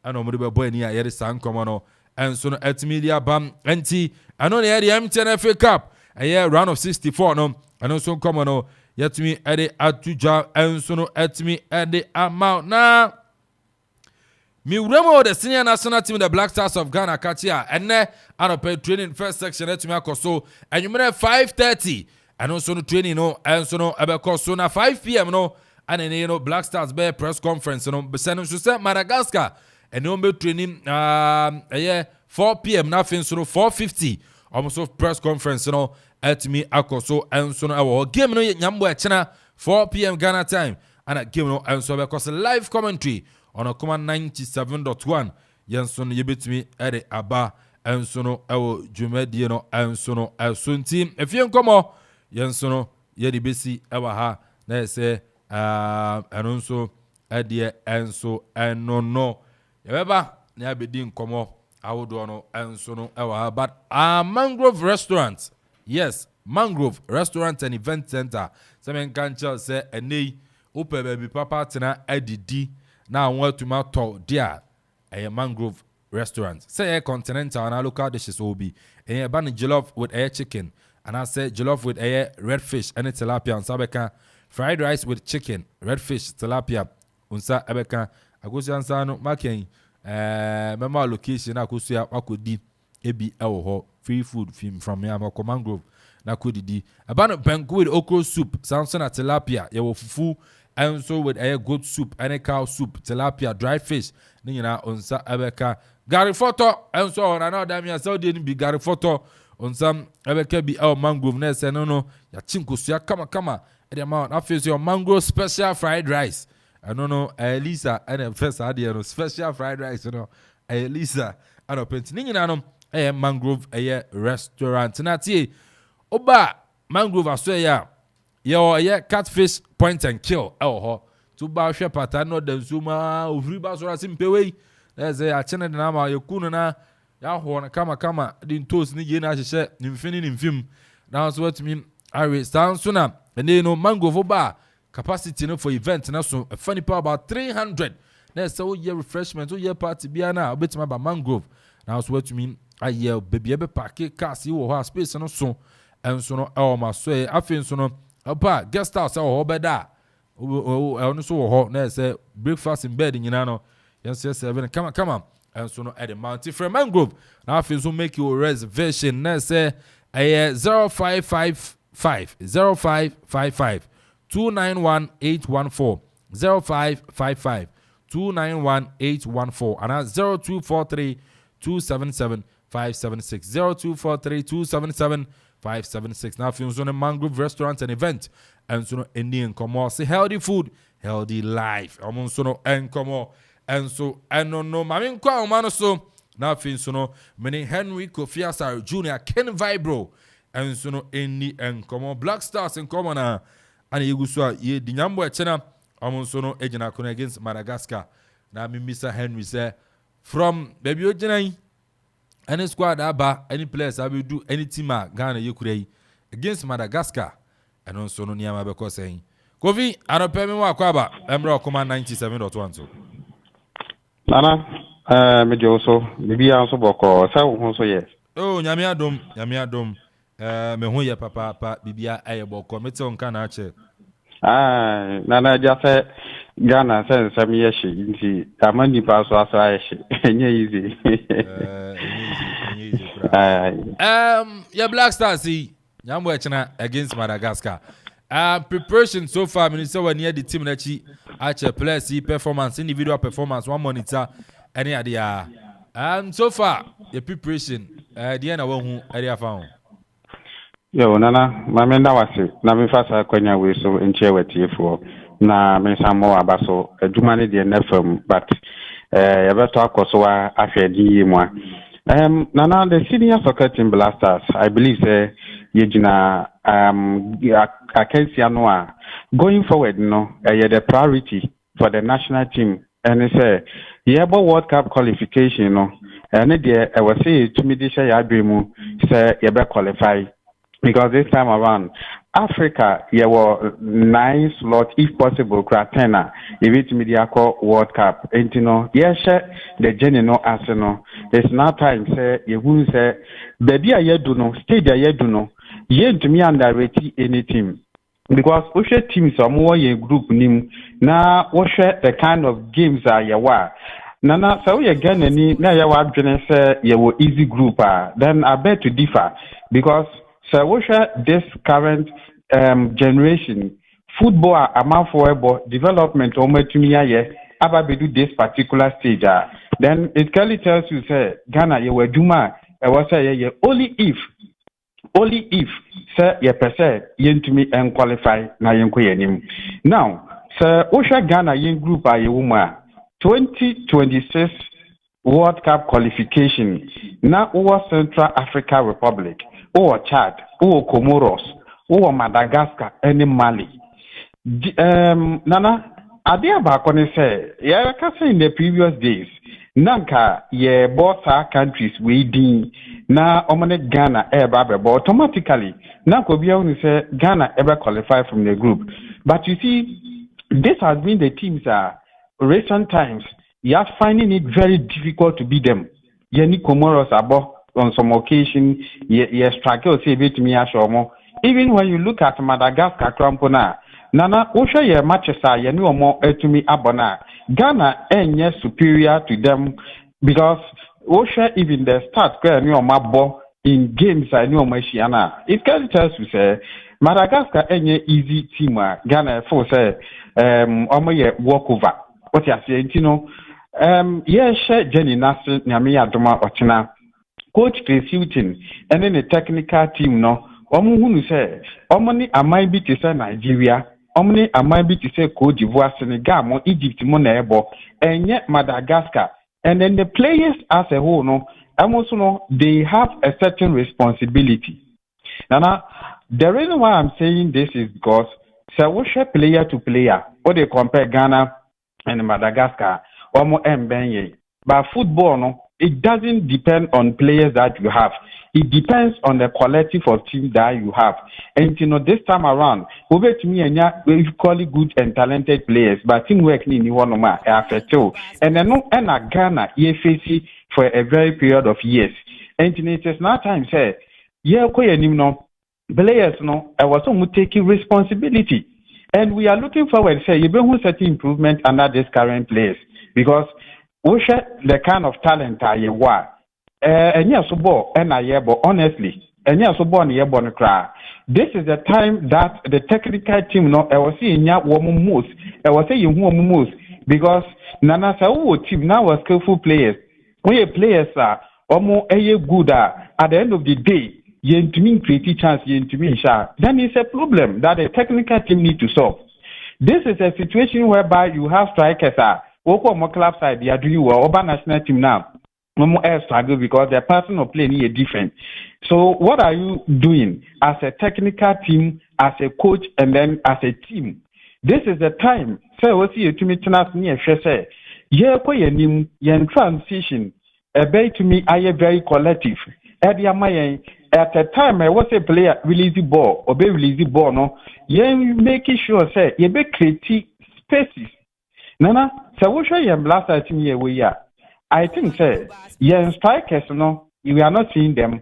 Speaker 2: ɛna mo de bɛbɔ ni a yɛde san kɔmɔ no enso no etimilia bam enti ɛno ne yɛde MTN FA Cup ɛyɛ round of 64 no ɛno so kɔmɔ no yɛtumi ɛde atuja enso no etimi ɛde amount na mi wuremo the senior national team the Black Stars of Ghana katia enne anope training first section etumi akoso enwumere 5:30 ɛno so no training no enso no ɛbɛkɔ na 5 p.m. no anene no Black Stars be press conference no beseno so say Madagascar ene on be training 4 p.m. na fin so 4:50 almost press conference no etumi akoso enso no ɛwɔ game no nyambo ɛkyena 4 p.m. Ghana time ana game no enso ɛbɛkɔ live commentary on Okoman 97.1 yenso no yebetumi ede aba enso no ewo dwumadie no enso no eso ntim efie nkomo yenso no yedi besi ewa ha na ese eno nso ede enso eno no yebeba na abedi nkomo awodo no enso no ewa ha but Mangrove Restaurant yes Mangrove Restaurant and Event Center semen kancha se enei ope baby papa tena adidi na want to ma to dia a Mangrove Restaurant. Say a continental and a local dishes will be a ban jollof with air chicken. And I say jollof with air red fish and tilapia and sabeka. Fried rice with chicken, red fish, tilapia, unsa abeka. Agusian sano making mema location akusia akudi ebi ewo free food from Yamako Mangrove na kudidi. A ban of banku with okra soup, Samson at tilapia, yawo fufu. And so with a goat soup and a cow soup, tilapia, dried fish, nina unsa abeka. Gary photo and so on. I know that me so didn't be Gary photo on some abeka be our Mangrove nest and no ya chinkusia kama at the amount of your Mangrove special fried rice. I don't know Elisa and first idea special fried rice, you know. Elisa and a penting a Mangrove a restaurant. Nati Oba Mangrove Australia. Yo, catfish point and kill. Oh, to buy shepherd, no, the Zuma, Uvriba, or a simple way. There's a channel nama, your kuna, Yahoo, kama, didn't toast Nigina, she said, in film. Now, so what mean, I will stand sooner, and they know Mangrove bar capacity no for events, and also a funny part about 300. There's so year refreshment, 2 year party, Biana, a bit about Mangrove. Now, so what mean, I yell, baby, ever packet, cast you or space, and so, and so no, oh, my say, I feel so no. Opa, guest house or beda. Oh, so hot. Let's say breakfast in bed in Yano. Yes, 7. Come on. And so no at the mountain from Mangrove. Now if you make your reservation, let's say 0555 0555 291814 0555 291814 and 0243 277 576 0243 277 576. Now, if you're on a Mangrove Restaurant and event, and so Indian come say healthy food, healthy life. I'm so and come and so and no mamin kwa man so now if you know many Henry Kofi Asare Jr. Ken Vibro and so no any and come Black Stars and come on and you go ye the nyambo echena I'm so no ejina kon against Madagascar. Now me Mr. Henry say from baby ojina any squad aba any players will do any team Ghana Ukraine against Madagascar and also no niama because saying Kofi Anopemi Wakwaba Emra Okoman 97.1 so
Speaker 11: Nana meje also bibi also boko sa wo so yes
Speaker 2: oh nyame adom me ho ye papa bibia aye boko mete on kana ache
Speaker 11: Nana just Ghana says some years nti amani pa so aso ayeshi enye easy
Speaker 2: yeah Black Stars see nyambo echena against Madagascar preparation so far minister when near the team na chi ache players performance individual performance one monitor any idea so far the preparation the na won area found
Speaker 11: yo nana mame na wase na me fasa kwanya we so enche wetiefo na me samo abaso adwuma ne de nfam but ya beto akoso wa afedi mu nana the senior soccer team Blasters I believe say yejina akansia no a going forward no the priority for the national team and say yebo World Cup qualification no and there I was say to me this ya adwemu say yebe qualify because this time around Africa were 9 slots if possible Kratena if media call World Cup and you know yes the journey no arsenal it's now time say you will say baby I do no stage I do no ye to me underrate any team because we share teams are more a group nim na we share the kind of games are you are nana so we again any na you are say you easy group then I bet to differ because so we share this current generation football Amanfo development aba bedu this particular stage then it clearly tells you say Ghana you were juma was say only if say ye pese yentumi and qualify na yenko yenim now sir Osha Ghana yen group ayewuma 2026 World Cup qualification na over Central Africa Republic or Chad or Comoros or Madagascar and Mali nana ade abako ne say ya ka say in the previous days nanka ye both countries we din na omane Ghana eba but automatically na ko bia unu say Ghana ever qualify from the group but you see this has been the teams recent times you are finding it very difficult to beat them ye Comoros abo on some occasion ye struggle say bit me ashomo even when you look at Madagascar krampona nana osha ye matches ye ni omo etumi abona Ghana enye superior to them because osha even the start ni omo abo in games ni omo shiana it can tell you say Madagascar enye easy team Ghana for say omo ye walk over what you say you know ye share Jenny Nasu nyame adoma otena coach Chris Hilton and then the technical team no omo hunu say omo ni amai bi te say Nigeria omni amai bi to say Cote d'Ivoire, Senegal, mo Egypt, mo na ebo, and yet Madagascar. And then the players as a whole, no, and also no, they have a certain responsibility. Now, the reason why I'm saying this is because so we share player to player, or they compare Ghana and Madagascar, or more mbenye. But football, no, it doesn't depend on players that you have. It depends on the collective of team that you have. And you know, this time around, over to me and equally good and talented players, but teamwork ni one more after two. And then no and Ghana ye face for a very period of years. And it is now time say, yeah, no players no I was taking responsibility. And we are looking forward to say you bring certain improvement under this current players because we share the kind of talent I want. Enya so ball and but honestly enya so ball na yebo no kra this is the time that the technical team no I was seeing nya wo most I was saying who most because nana sa wo team now was skillful players we players omo good at the end of the day yentumi create chance yentumi sha then it's a problem that the technical team need to solve. This is a situation whereby you have strikers woko mo club side they are doing well over national team now struggle because their personal play is different. So what are you doing as a technical team, as a coach, and then as a team? This is the time. So we see you to me tonight near say, yeah, yen transition. to me I very collective. At the time I was a player release the ball or be release the ball no, making sure say you be create spaces. Nana, so what show you blast team here we are. I think say strikers no, we are not seeing them.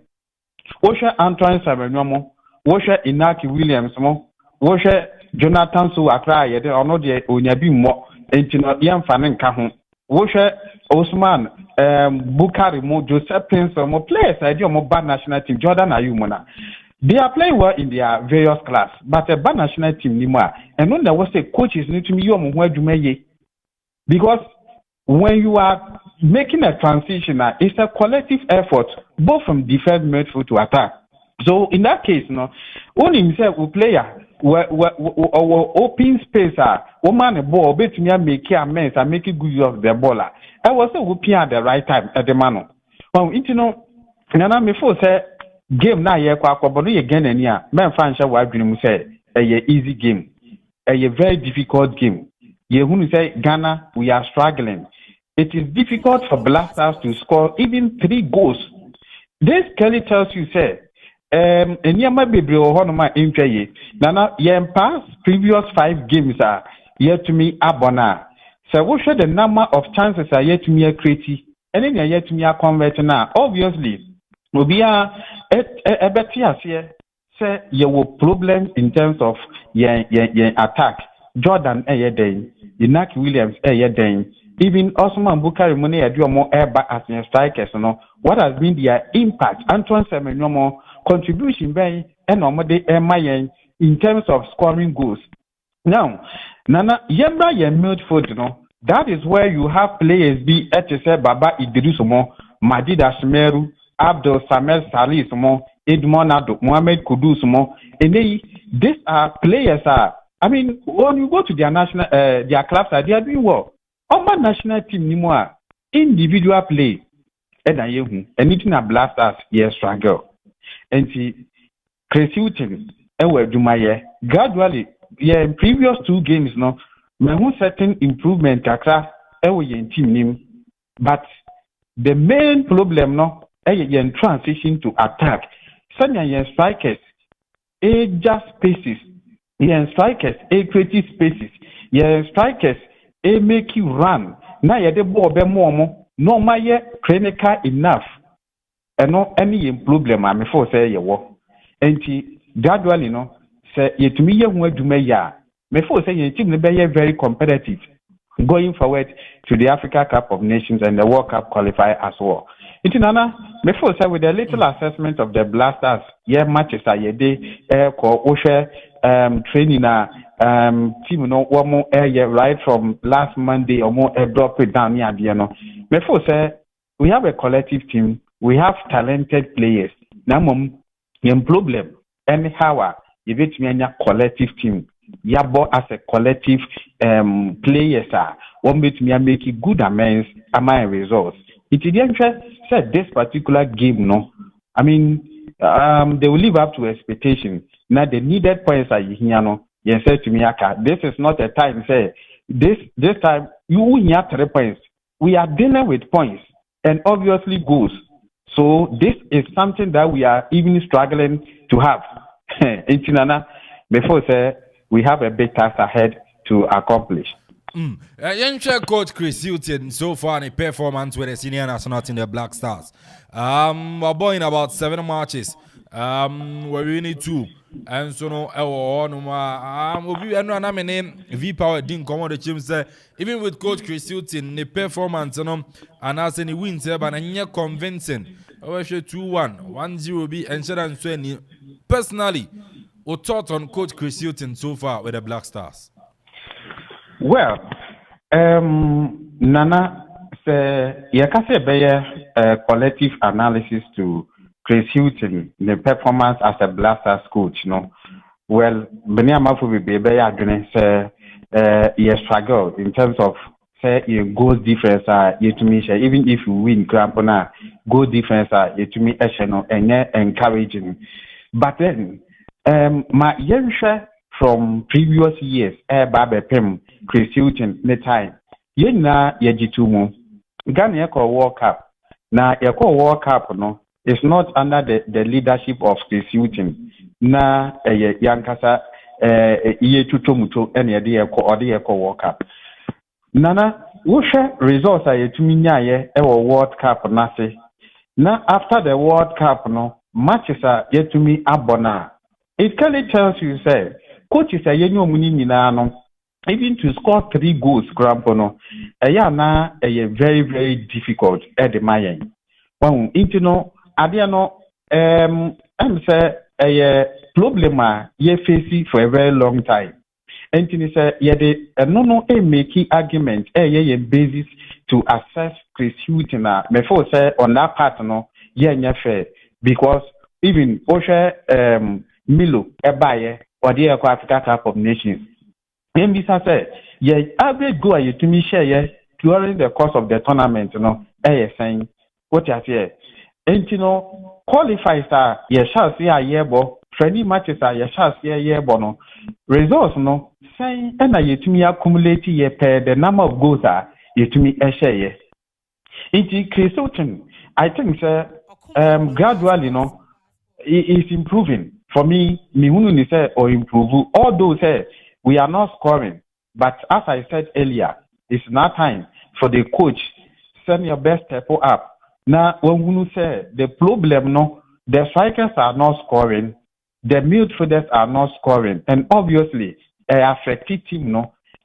Speaker 11: Washer Antoine Samuel, Washer Inaki Williams mo, Washer Jonathan Su Accra yede or not the Onyabi mo, and Yam Fanen Kahun, Washer Osman, Bukari mo, Joseph Prince mo players idea mo bad national team, Jordan Ayumona. They are playing well in their various class, but a bad national team anymore. And when there was a coaches need to me you where you may because when you are making a transition, it's a collective effort, both from defense, midfield to attack. So in that case, no, only himself will player or open space, woman a ball, bet me make amends and make good use of the ball. I was whooping at the right time at the man. Well, you know, and I before say game now, but again, and yeah, man, Francia, what dream say a easy game, a very difficult game. You who say Ghana, we are struggling. It is difficult for Black Stars to score even 3 goals. This clearly tells you, say, and you might be able my injury. Nana, past previous 5 games are yet to me abona. So, what should the number of chances are yet to me a creative, and then yet to me a convert now? Obviously, will be a better here. Say, you will problems in terms of your attack. Jordan Ayeden, Inaki Williams Ayeden. Even Osman Bukari Mone do more air back as a strikers, what has been their impact? Antoine Semenyomo contribution by and normally in terms of scoring goals. Now, Nana Yemba midfield, that is where you have players be HSL Baba Idrisumo, Madida Shmeru, Abdul Samuel Salisumo, Edmonado, Mohamed Kudusumo, and these are players when you go to their national their clubs, they are doing well. Our national team anymore individual play anything a blasters struggle and see Crescent gradually in previous 2 games certain improvement in team name, but the main problem transition to attack suddenly strikers just spaces strikers creative spaces strikers make you run. Now you the ball be more no my clinical enough. And no any problem I'm for say you work. And gradually say you to me you want to me before say your team be very competitive going forward to the Africa Cup of Nations and the World Cup qualifier as well. It's nana before say with a little assessment of the blasters matches are day training team one more right from last Monday or more drop it down here before say we have a collective team, we have talented players. Now problem anyhow if it's me collective team yabo as a collective players one bit me make good amends my results. It didn't said this particular game they will live up to expectation. Now the needed points are here you said to me, this is not a time say this time you have 3 points. We are dealing with points and obviously goals. So this is something that we are even struggling to have. Before say we have a big task ahead to accomplish.
Speaker 2: Coach Chris Hilton so far in performance with the senior national team, the Black Stars. We're boy in about 7 matches. We're winning 2. And so no we name V Power didn't come on the team say even with Coach Chris Hilton the performance and as any wins but and convincing. I show 2-1 1-0 be insurance 20 personally or thought on Coach Chris Hilton so far with the Black Stars.
Speaker 11: Well, Nana say you can say collective analysis to Chris Hilton, the performance as a Blasters coach, Well, Amanfo will be say you struggle in terms of say your goal difference you to me even if you win Crampona, goal difference you to me and encouraging. But then my from previous years Pem Chris Hilton the time Yena Yejitumo Ghana World Cup na yɛkɔ World Cup no it's not under the leadership of Chris Hughton na yankasa iye tutomuto ene yɛde yɛkɔ World Cup nana wohwɛ results a yɛtumi nyaayɛ ɛwɔ World Cup n'ase na after the World Cup no matches a yɛtumi abɔ na it clearly tells you say coaches a yɛnyɛ ɔmo ni nyinaa no even to score 3 goals crampo no na very very difficult at the mayen well into no adia no I'm say problem ye face for a very long time and say no make argument ye basis to assess Chris Hughton before say on that part no fair because even Osha Milo ebaye or the Africa Cup of Nations Mbisa say average goal you to me share during the course of the tournament saying what you say and qualifiers are chance training matches are chance no results no saying and you to me accumulate the number of goals are you to me share it Chris Hughton I think gradually it is improving for me say or improve although say we are not scoring, but as I said earlier, it's now time for the coach send your best step up. Now, when we say the problem, the strikers are not scoring, the midfielders are not scoring, and obviously, a affected team,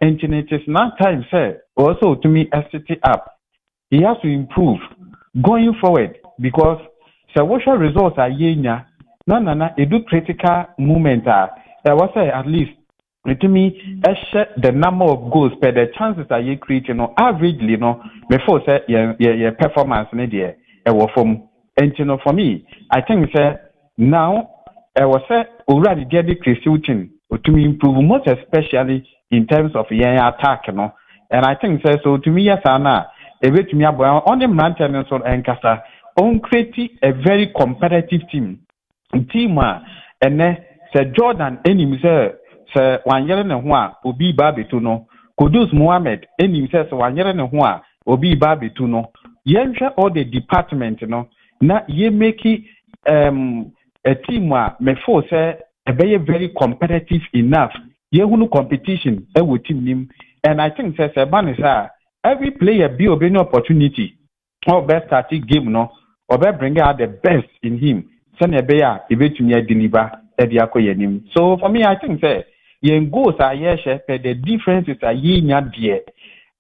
Speaker 11: and it is now time, sir, also to me, set it up. He has to improve going forward because social results are yenya. It do critical moment. There was at least. To me, the number of goals per the chances that you create, averagely, before say your performance, from and for me, I think now I was already getting Chris Hughton to me improve most especially in terms of attack, and I think so to me yes Anna a bit to me on the maintenance on Encasa on creating a very competitive team and then Jordan enemy sɛ wanyere ne ho a obi ba betu no Kudus Mohammed enim sɛ wanyere ne ho a obi ba betu no yenhwɛ all the department na ye make a team a mefo sɛ ɛbɛyɛ very competitive enough yehunu competition ɛwɔ team nim and I think sɛ ban is every player be obany opportunity or best starting game or bring out the best in him sɛ ɛbɛyɛ a ebetumi adiniba ɛde akɔ yanim so for me I think yen goals are but the differences are nya dear.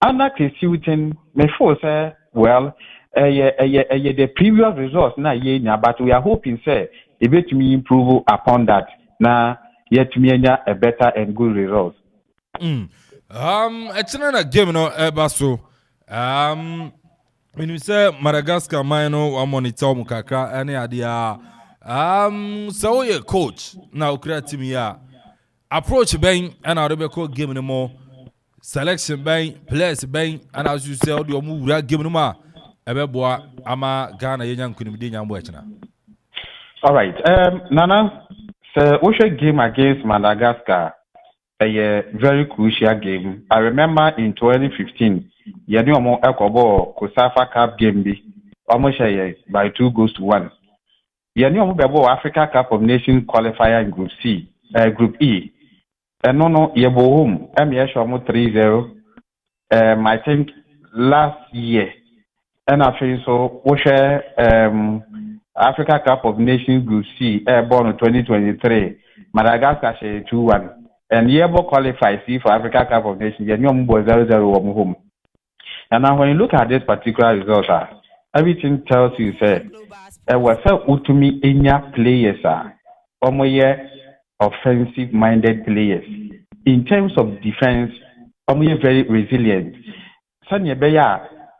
Speaker 11: Anna Chris Hughton may force well the previous results na nya but we are hoping say a bit to me improve upon that na yet to me a better and good results.
Speaker 2: It's another game baso when you say Madagascar mino one monitor mukaka any idea so you coach now create team ya approach bang and our Rebecca game no more selection bang players bang and as you say all the move game no more ebeboa ama Ghana yenyan kunimdi nyambo echina.
Speaker 11: All right Nana so we should game against Madagascar a very crucial game. I remember in 2015 yeni omo ekobo Kosafa Cup game bi almost by 2-1 yeni omo bebo Africa Cup of Nations qualifier in Group C Group E and no yebo home show 3-0 I think last year and I feel so we share Africa Cup of Nations Group C born in 2023 Madagascar 2-1 and yebo qualify C for Africa Cup of Nations yeni omo 0-0 home and now when you look at this particular result everything tells you say was utumi enya players offensive minded players in terms of defense very resilient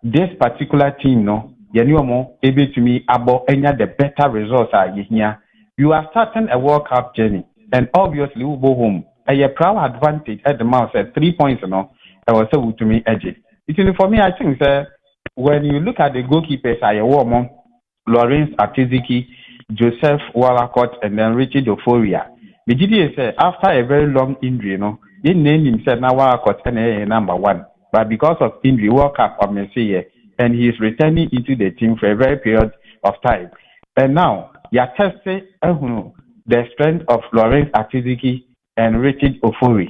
Speaker 11: this particular team able to me about any the better results you are starting a World Cup journey and obviously we go home a proud advantage at the mouse at 3 points I was to me edge it for me I think when you look at the goalkeepers Lawrence Atiziki, Joseph Wallacott, and then Richard Oforia. The GDA said after a very long injury, he named himself now Wallacott and number 1. But because of injury, World Cup, I may say, and he is returning into the team for a very period of time. And now, you are testing the strength of Lawrence Atiziki and Richard Ofori.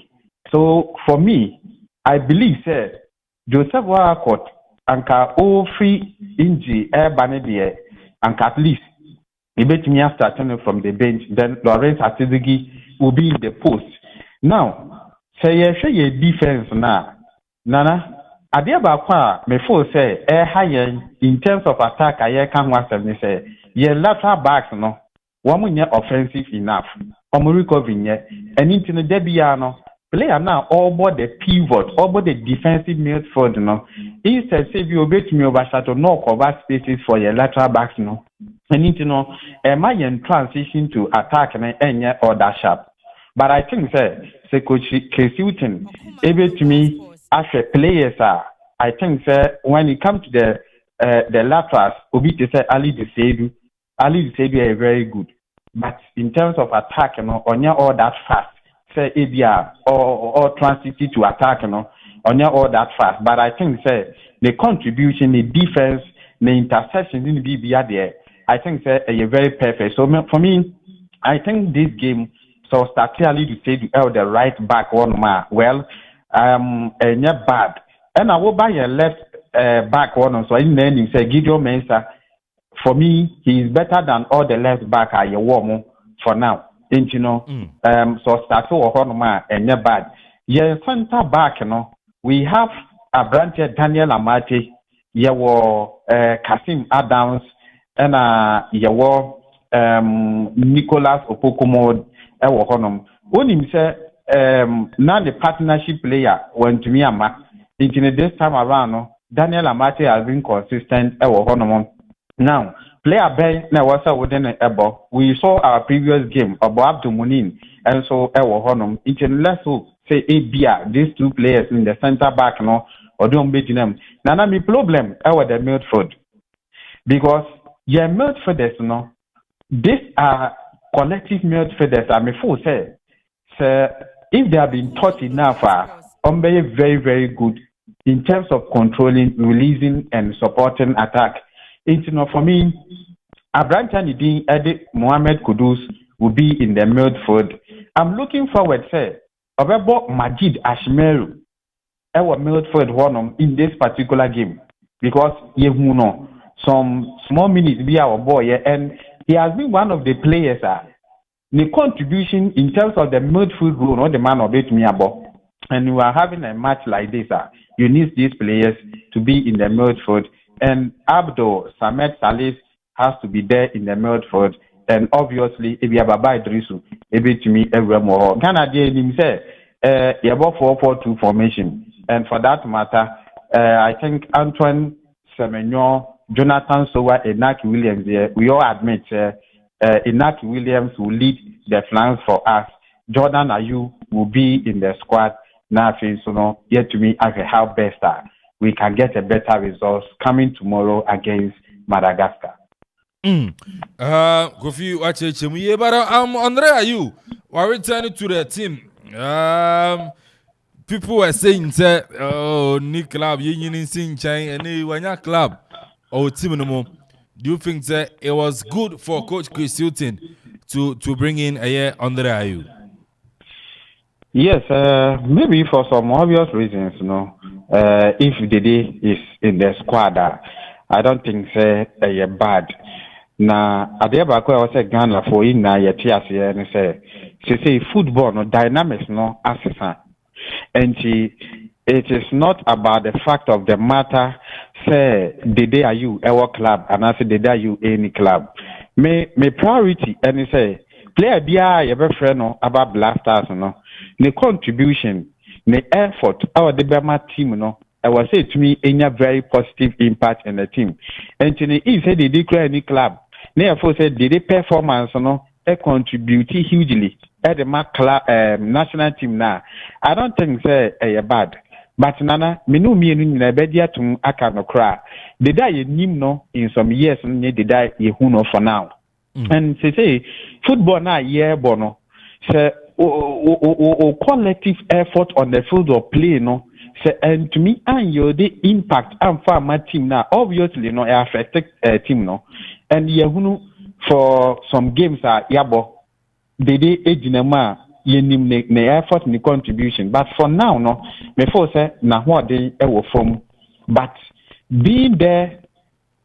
Speaker 11: So, for me, I believe, sir, Joseph Warakot, and all free injury, air banner, and at least, he bet me starting from the bench, then Lawrence Atiziki will be in the post. Now, say, you defense now. Nana, Adiabakwa, before say, higher in terms of attack, I can't want to say, lateral backs, no, one offensive enough, Omuriko Vigne, and into the Debiano. Player now all but the pivot, all but the defensive midfield, no. Instead, say you obey to me over to no cover spaces for your lateral backs, no. I need to know, am I in transition to attack and any or that sharp? But I think, say Coach Kesilton, able to me as a player, sir. I think, sir, when it comes to the laterals, Obi to say Ali Desedu is very good. But in terms of attack, you know, on all that fast. Say ABR or transition to attack, you know, on all that fast. But I think say the contribution, the defense, the interception in the BBR there, I think say are very perfect. So for me, I think this game so startly to say the right back one man not bad. And I will buy a left back one so in the end say Gideon Mensah. For me, he is better than all the left back I warm for now. You know, so start to Okoman and not bad. Yeah, center back, you know, we have a branch Daniel Amate, Kasim Adams, and Nicholas Opokomo, Okonom. When him say, now the partnership player went to me, into this time around, Daniel Amate has been consistent, Okonom. Now, player Ben Nawasa within a ebo. We saw our previous game about Twumhene and so Honum. It can less so say ABR, these two players in the center back, no, or don't beat them. Now, my problem over the midfield. Because your midfielders, no, these are collective midfielders. I mean, full say, if they have been taught enough, very, very good in terms of controlling, releasing, and supporting attack. It's not for me. Abraham Eddie Mohamed Kudus will be in the midfield. I'm looking forward, say, about Majid Ashmeru, our midfield one in this particular game because you know some small minutes be our boy, and he has been one of the players. The contribution in terms of the midfield role, not the man of it me about. And we are having a match like this. You need these players to be in the midfield. And Abdo Samet Salis has to be there in the midfield, and obviously Ibia Baba Idrisu able to me every more. Ghana him say about 4-4-2 formation, and for that matter, I think Antoine Semenyo, Jonathan Sowa, and Inaki Williams there. We all admit Inaki Williams will lead the flanks for us. Jordan Ayew will be in the squad. Now, so yet to me as a how best we can get a better results coming tomorrow against Madagascar.
Speaker 2: Kofi, watch it. But Andre Ayew, we're returning to the team. People were saying that Nick Club, Union Sing Chang, and Wanya Club or team no more. Do you think that it was good for Coach Chris Hilton to bring in Andre Ayew?
Speaker 11: Yes, maybe for some obvious reasons, you know. If Dede is in the squad, I don't think say bad. Na Adeba ko say Ghana for in na yetias here and say football no dynamics no assessment. And it is not about the fact of the matter say Dede are you our club and I say Dede are you any club. Me priority and say player bia your friend no about Blasters no. The contribution, the effort, our Debama team, no, I will say to me, any very positive impact in the team. And to the East, they declare any club. Therefore, said the performance, no, they contribute hugely at the national team now. I don't think say bad. But Nana, me no me in Bedia to Akano cry. The die nim no in some years, the die ye who know for now. And say football now, yeah, bono. Say, collective effort on the field of play, no, and to me and you the impact and for my team now obviously no affect team no and for some games are yabo they ejinama yenim ne effort ni contribution but for now no before say na what they from but being there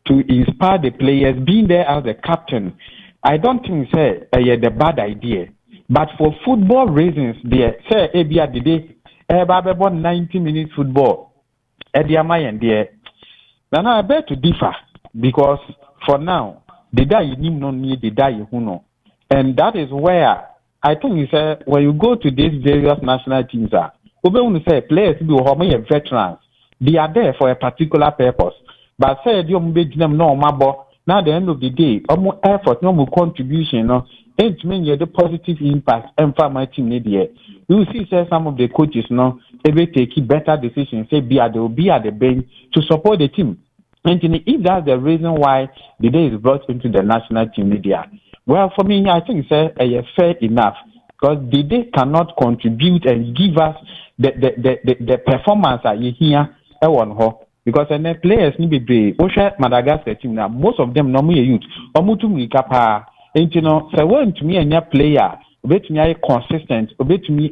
Speaker 11: to inspire the players, being there as a captain, I don't think say the bad idea. But for football reasons, there say Abia the day about 90 minutes football. And there. Now I beg to differ because for now the die you no need the die you know, and that is where I think you say when you go to these various national teams are, we say players be veterans. They are there for a particular purpose. But say you make them no mabo. Now at the end of the day, more effort, no more contribution, no, it means the positive impact and for my team there. You see, say some of the coaches no, they will take better decisions. Say they will be at the bench to support the team. And if that's the reason why the day is brought into the national team media, well, for me, I think it's fair enough because the day cannot contribute and give us the performance that you hear on her. Because the players need to be Madagascar team now. Most of them normally youth. Omutu kapa. And you know, so when to me a player, to me consistent, to me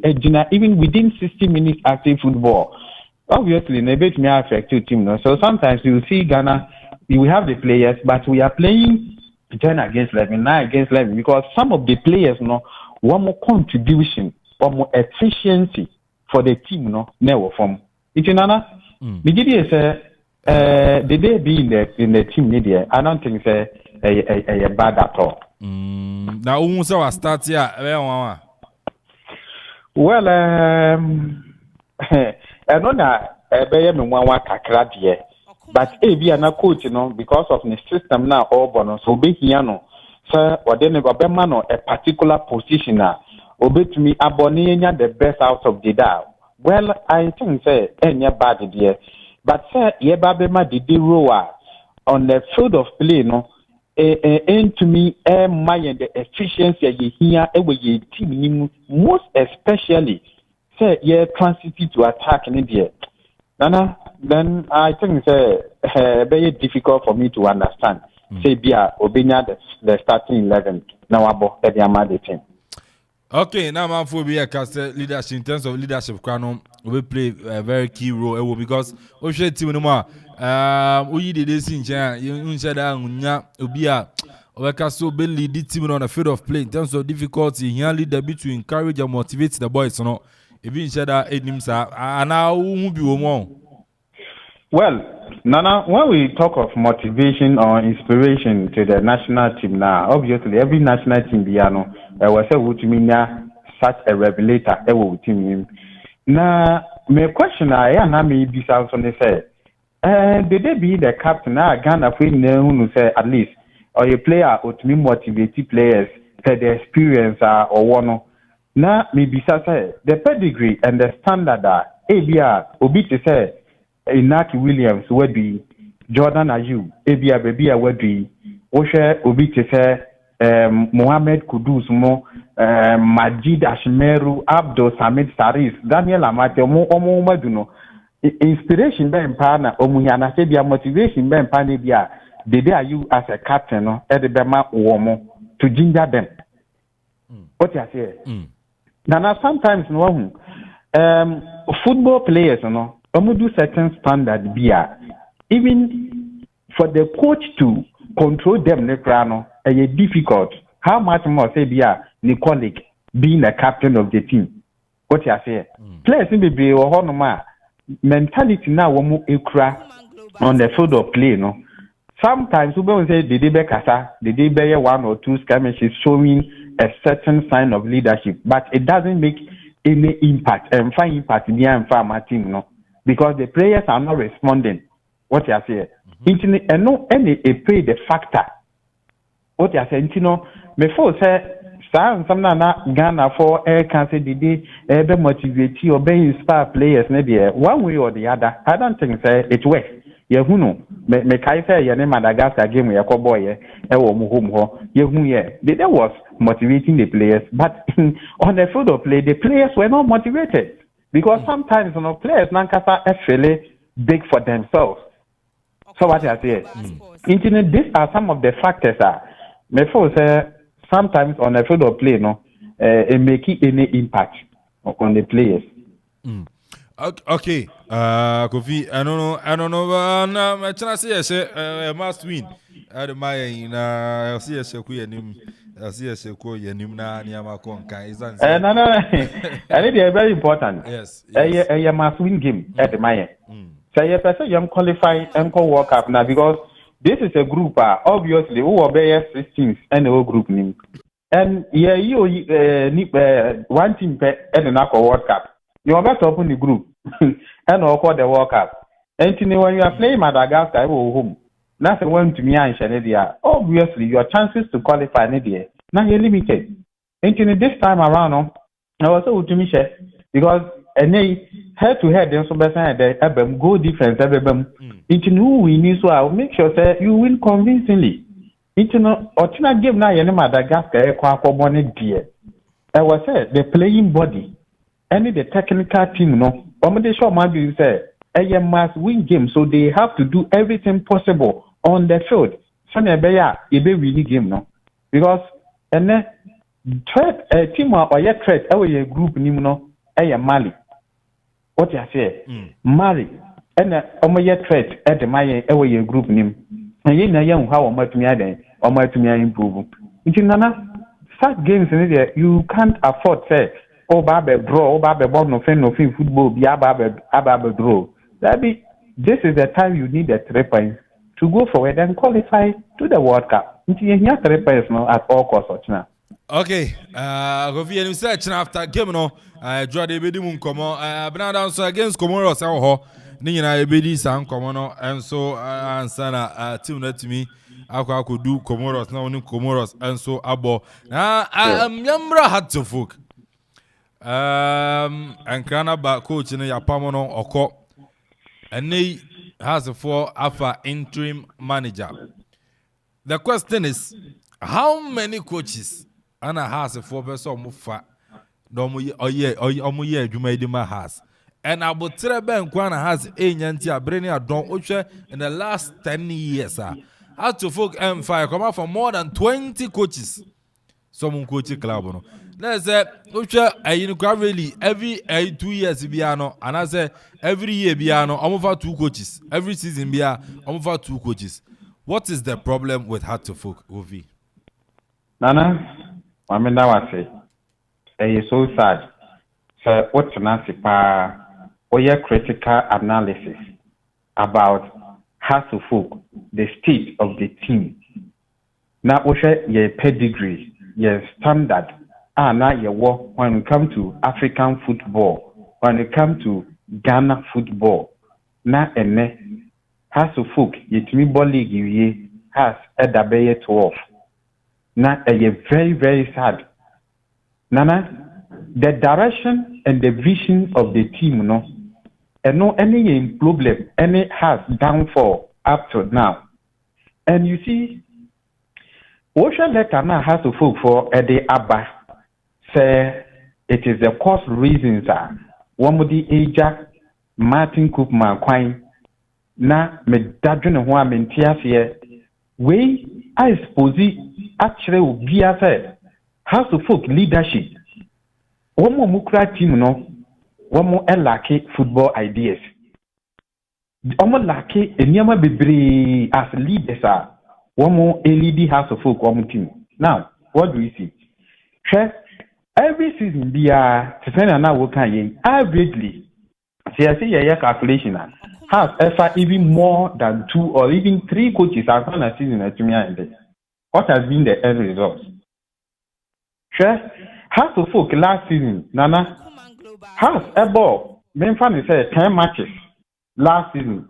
Speaker 11: even within 60 minutes active football. Obviously, to me affect your team. No? So sometimes you see Ghana, you have the players, but we are playing 10 against 11, 9 against 11, because some of the players, want more contribution, or more efficiency for the team, never from. It's another. Begidi say the day be in the team media, I don't think say a bad at all.
Speaker 2: Now who was start here?
Speaker 11: Well, I know that me one kakra die, but be an coach, because of the system now all bonus obey here no. So or then a particular position now obey to me abonenya the best out of the dial. Well, I think say any bad idea, but say Yebabema did the rower on the field of play, and to me, mind the efficiency you hear every team, most especially say transit to attack in India. Nana, then I think it's very difficult for me to understand. Say Bia Obina the starting 11 now about the Amadi team.
Speaker 2: Okay, now Amanfo be a cast leadership in terms of leadership. We play a very key role because we share team no more. We did this in China. You said that Ubia we cast so be lead the team on the field of play in terms of difficulty. He leader to encourage and motivate the boys. No, even said that it means and now who be more.
Speaker 11: Well, Nana, when we talk of motivation or inspiration to the national team now, obviously every national team biano was such a revelator with him. Now, my question I am maybe sounds on the say, did they be the captain? Now, Ghana who say at least or a player or to me motivate players to the experience or one. Now, maybe say the pedigree and the standard that ABR obi to say. Inaki Williams would be Jordan Ayew, Abia Babia would be Osha Obite Mohamed Kudus Mo Majid Ashmeru Abdul Samid Saris Daniel Amate Omo Maduno inspiration ben pana Omuyana Sebia motivation ben panibia the day you as a captain at the Bema Uomo to ginger them. What you say? Now sometimes no football players do certain standard beer. Even for the coach to control them, it's difficult. How much more say beer, colleague being a captain of the team? What you say? Players in the be or mentality now on the field of play. Sometimes we will say the day kasa, the day be 1 or 2 skirmishes showing a certain sign of leadership, but it doesn't make any impact and find impact in the team. Because the players are not responding. What you are saying? And no any play the factor. What you are saying? Before say some Ghana for can say the day be motivate or be inspire players maybe one way or the other. I don't think say it works. Yehuno me kai say ye Madagascar game we call boy home ho yehu that was motivating the players, but on the field of play the players were not motivated. Because sometimes players nankasa actually big for themselves. So what I say, these are some of the factors me feel say sometimes on the field of play, it make any impact on the players.
Speaker 2: Okay, Kofi, I don't know. I trying to say must win. I don't mind. I see a sequel. I see a sequel. Yenimna Niamakon. Is that?
Speaker 11: No. I think they are very important.
Speaker 2: Yes.
Speaker 11: A must win game at the Maya. So you person you qualify and go World Cup now because this is a group. Obviously, who are better 16 and the whole group name. And yeah, you need one team at the World Cup. You are better open the group and call the World Cup. And when you are playing Madagascar, you go home. Nothing went to me and Shanedia. Obviously, your chances to qualify Nidia now you're limited. And this time around, I was so to me because head to head, there's some better go defense everybody. Into who we need, so I'll make sure that you win convincingly. Into Otina game now, you know Madagascar, Aquapo dear. I was said the playing body. Any the technical team, they show might be say, a must win game, so they have to do everything possible on the field. So they be winning game, because and then threat a team or your threat, a group, a Mali. What you say? Mali, and your threat at the Maya, a group name. And you know how much me or much me improve. Such games in there, you can't afford say. Babe draw, babe ball no fin football, be ababe draw. This is the time you need the 3 points to go forward and qualify to the World Cup. You have 3 points at all costs.
Speaker 2: Okay, go via research after game draw the bedroom come on. Bernard so against Comoros Nina ebedi san Comono and so ansana team let me. I could do Comoros now only Comoros and so abo. I'm Yambra had to folk. And Canaba coach in Yapamono Oko and they has a for alpha interim manager. The question is how many coaches Anna has a 4% mufa no year Jumaidima has and about Treben Kwana has a Yantia Brenia Don Ocha in the last 10 years. Had to folk M5 come out for more than 20 coaches. Some coaching club. Let's say, really every 2 years biano, and I say every year biano, I'm over 2 coaches. Every season bia, I'm over 2 coaches. What is the problem with Heart to Folk, Ovi?
Speaker 11: Nana, I mean now I say, it's so sad. So what's Nancy pa or your critical analysis about Heart to Folk, the state of the team. Now, your pedigree, your standard. Now you work when it comes to African football, when it comes to Ghana football. Now has to folk yetimi ball league you has a dabeye 12. Now very very sad. Nana, the direction and the vision of the team and no any problem any has downfall up to now. And you see, Ocean letter now has to folk for the Abba. Say it is the cause reasons one of the age Martin Koopman Quine na me dadwene ho amentiase we I suppose actually will be as House of Folk leadership one more mukra team one more lack football ideas one lack eniyama bebre as leaders one more LED House of Folk one team. Now what do we see? Every season, be to send an hour averagely. See, I see your calculation has ever even more than 2 or even 3 coaches are on a season at me. What has been the end result? Has to folk last season, Nana has a ball. Memphis said 10 matches last season.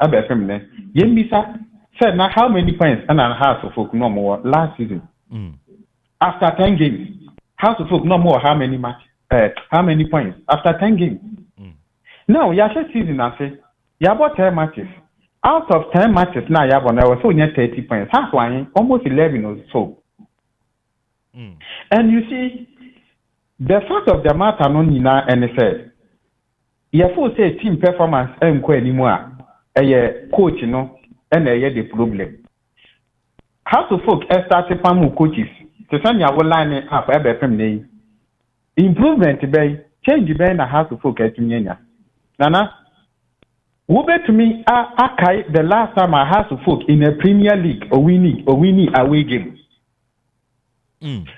Speaker 11: Yembisa said now how many points and a half of folk no more last season. After 10 games. House of Folk no more how many points after 10 games. Now you actually season I say you have 10 matches. Out of 10 matches now you have only 30 points. Half one almost 11 or so. And you see the fact of the matter no nina and said yɛfo say team performance ɛnkɔ anim a ɛyɛ coach no ɛna ɛyɛ the problem. House of Folk started pam coaches to send your line up ɛbɛpem ne improvement bɛyi change bɛyi na House of Folk ɛtumi nya. Nana wo betumi akai the last time I House of Folk in a Premier League or winning away game.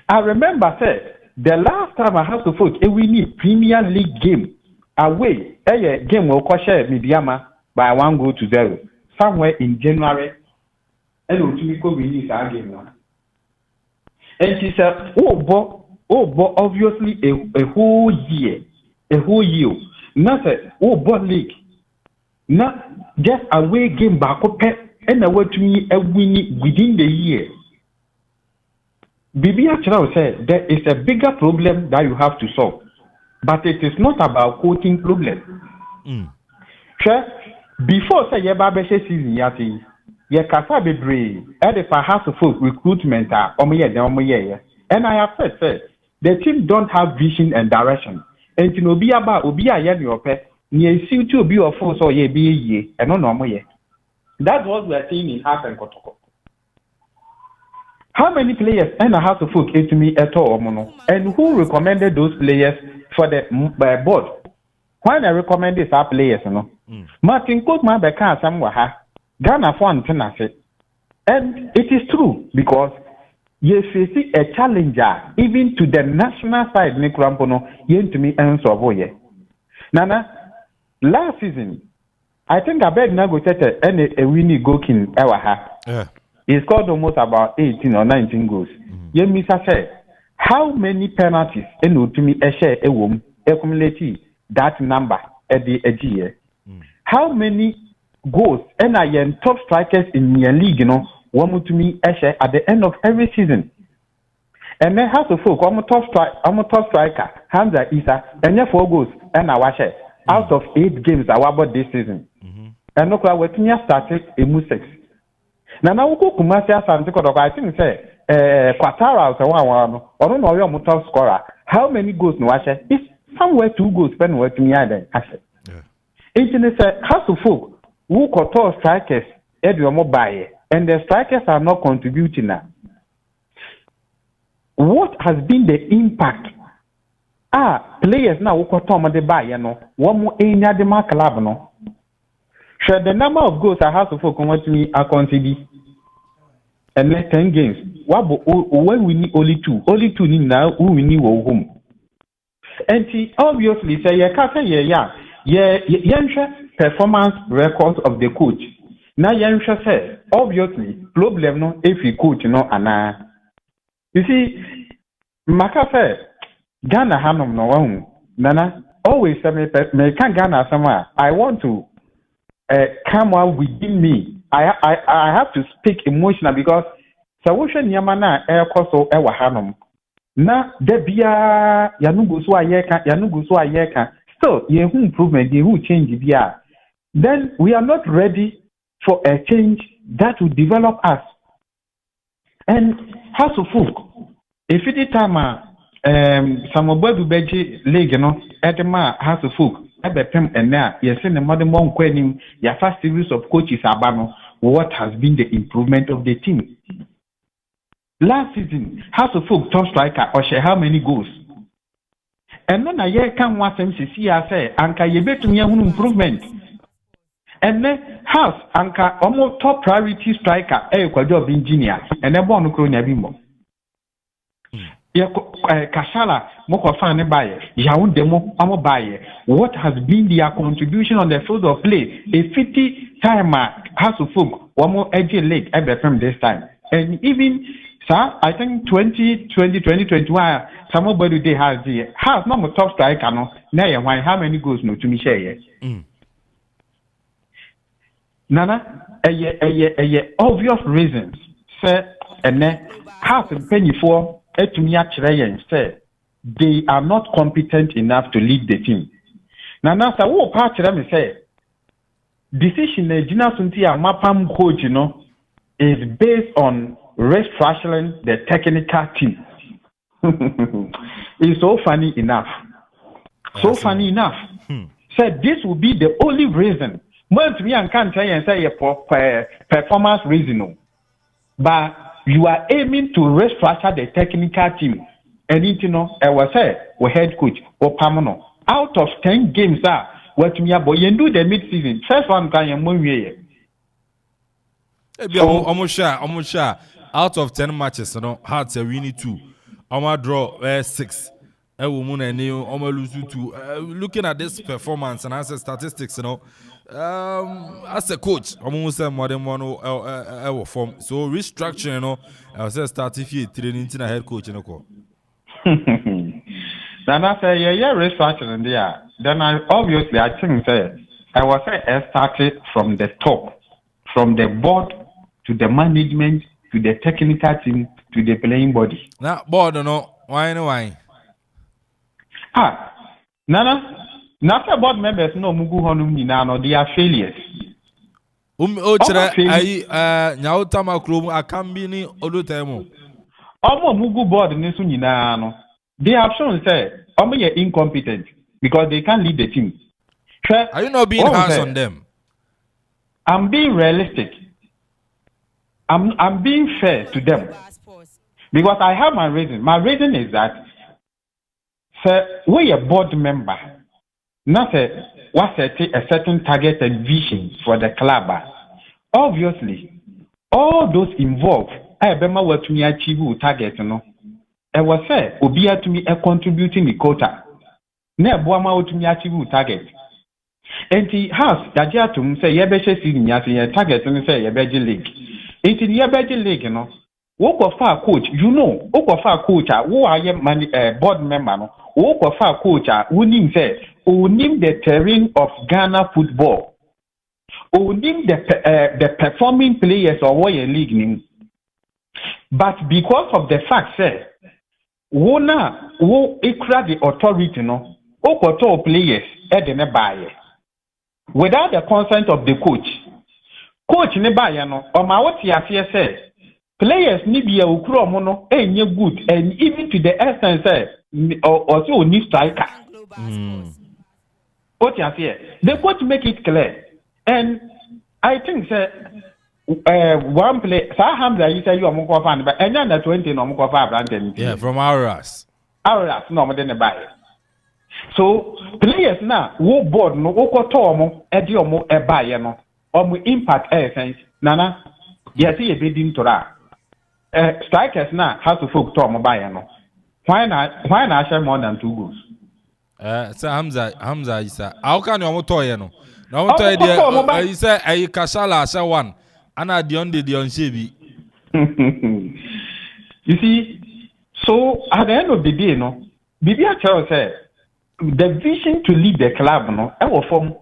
Speaker 11: I remember say the last time I House of Folk a winning Premier League game away a game will share Midiama by 1-0 somewhere in January. And Utumiko wins our game. And she said, oh, obviously a whole year. Nothing, league. Not just away game back up and away to me a winning within the year. Bibi Achara said there is a bigger problem that you have to solve. But it is not about quoting problem. Before say ye babeshe season yati, ye kasa bebre, the House of Folk recruitment and I have said the team don't have vision and direction. And you know be about obi aye ni ope, ni see to be of force or ye be ye, and no ye. That's what we are seeing in Half and Kotoko. How many players and a House of Folk to me at all, Mono? And who recommended those players for the board? When I recommended our players, no? Martin Cookman Beka Samwaha, Ghana for Antenase. And it is true because you see a challenger even to the national side, Nikrampono, yen to me and Savoye. Nana, last season, I think I beg Nagotete and a winnie gokin ewaha. He scored almost about 18 or 19 goals. Yemisa said, how many penalties to me a share a womb accumulate that number at the year? How many goals and I am top strikers in your league, one to me a share at the end of every season. And then House of Folk, I'm a top striker, Hamza Isa, and 4 goals and I watch it out of 8 games I about this season. And look, I was started a Musex. Now, Kumasi Asante, I think say Quatara or don't know your top scorer. How many goals no Ashe? It's somewhere 2 goals spend work to me then Ashe. It said House of Folk who control strikers Edward Mobile and the strikers are not contributing now. What has been the impact? Players now who control the buy, one more in the mark club no. Sure, the number of goals I House of Folk want to me are considered. And then 10 games. When we need only 2 need now, who we need home. And she obviously say, performance records of the coach. Now, Yansha says, obviously, problem no if you coach Anna. You see, Maka said, Ghana Hanum no one. Nana always say me can Ghana somewhere. I want to come out within me. I have to speak emotional because Sawusha Yamana air coso ewa hanum. Na debia yanugusu ayeka. Still, yehu improvement, yehu change bia. Then we are not ready for a change that will develop us. And House of Folk, if it is time some obedu beji league, edema House of Folk. And now, yes, in the modern one questioning your first series of coaches abano, what has been the improvement of the team? Last season, House of Folk top striker or share how many goals? And then a year can watch MCC say, Anka ye bet me improvement. And then House Anka almost top priority striker, job engineer, and a bon cronia bimbo. Kashala moko fan buy yaun demo amo buy what has been their contribution on the field of play a 50 timer House of Folk one more edgy leg from this time and even sir I think 2021 somebody they has the House no top striker no na why how many goals no to me share Nana obvious reasons say and then House and penny for say they are not competent enough to lead the team. Now, what part of them say decision Gina Suntia Mapam coach, is based on restructuring the technical team. It's so funny enough. said this will be the only reason. Most me and can't try and say a performance reason, but you are aiming to restructure the technical team. And you know, I was we head coach or Pamano. Out of 10 games, what me boy you do the mid-season. First one can you move here.
Speaker 2: Almost sure. Out of 10 matches, you know, Hearts are winning 2. Almost draw 6. A woman and you almost lose 2. Looking at this performance and as a statistics, you know, as a coach, almost say more than one form. So restructuring, you know, I was starting here training to a head coach, you know.
Speaker 11: Then I say, yeah, restructuring there. Then I think I was started from the top, from the board to the management to the technical team to the playing body.
Speaker 2: Now, board, no, why?
Speaker 11: Nana. Not board members no mugu honum ni na no they are failures.
Speaker 2: Nyauta makromu akambi ni odotemo.
Speaker 11: Omo mugu board ni so nyina no. They have shown say omo ye incompetent because they can't lead the team.
Speaker 2: Are you not being harsh on them?
Speaker 11: I'm being realistic. I'm being fair to them. Because I have my reason. My reason is that sir, we a board member. Not a certain target and vision for the club. Obviously, all those involved, I remember what me achieve target, you know. I was say, Obia to me a contributing the quota. Ne Boama to me achieve target. And he has Dajia to say, Yabesha season, Yasi, target, and say, Yabeji League. It's in Yabeji League, you know. Work of our coach, you know, work of our coach, who are a board member, work of our coach, who name say, who name the terrain of Ghana football, who name the performing players of Warrior League name. But because of the fact, say, who equal the authority, no, who control players, without the consent of the coach ne buy, no, or my what he said. Players need be a ukromono and good, and even to the essence also need striker. What you say? They got to make it clear, and I think one play. Hamza, you say you are more fan, but and then 20 no more fan.
Speaker 2: Yeah, from Auras
Speaker 11: no more than a buy. So players now, wo board no wo tomo ediomo e buy no, impact essence. Nana, yes, he bidding to that. Strikers now has to folk to mobile. Why not share more than 2 goals?
Speaker 2: So Hamza is how can you toy no? Now toy you say a kashala say one and at the on shebi.
Speaker 11: You see, so at the end of the day, no, Bibia Charles said the vision to lead the club, no, I will form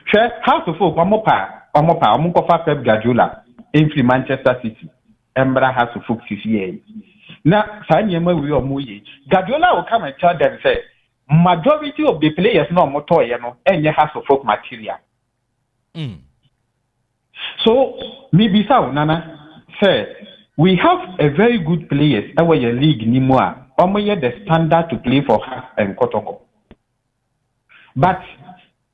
Speaker 11: share half of folk Omopa Pep Guardiola in Manchester City. Embra has to focus here. Now, we are moving. Guardiola will come and tell them, say, majority of the players no motor, and you have to focus material. So, maybe so, Nana, say, we have a very good players, our league, Nimua, the standard to play for us and Kotoko. But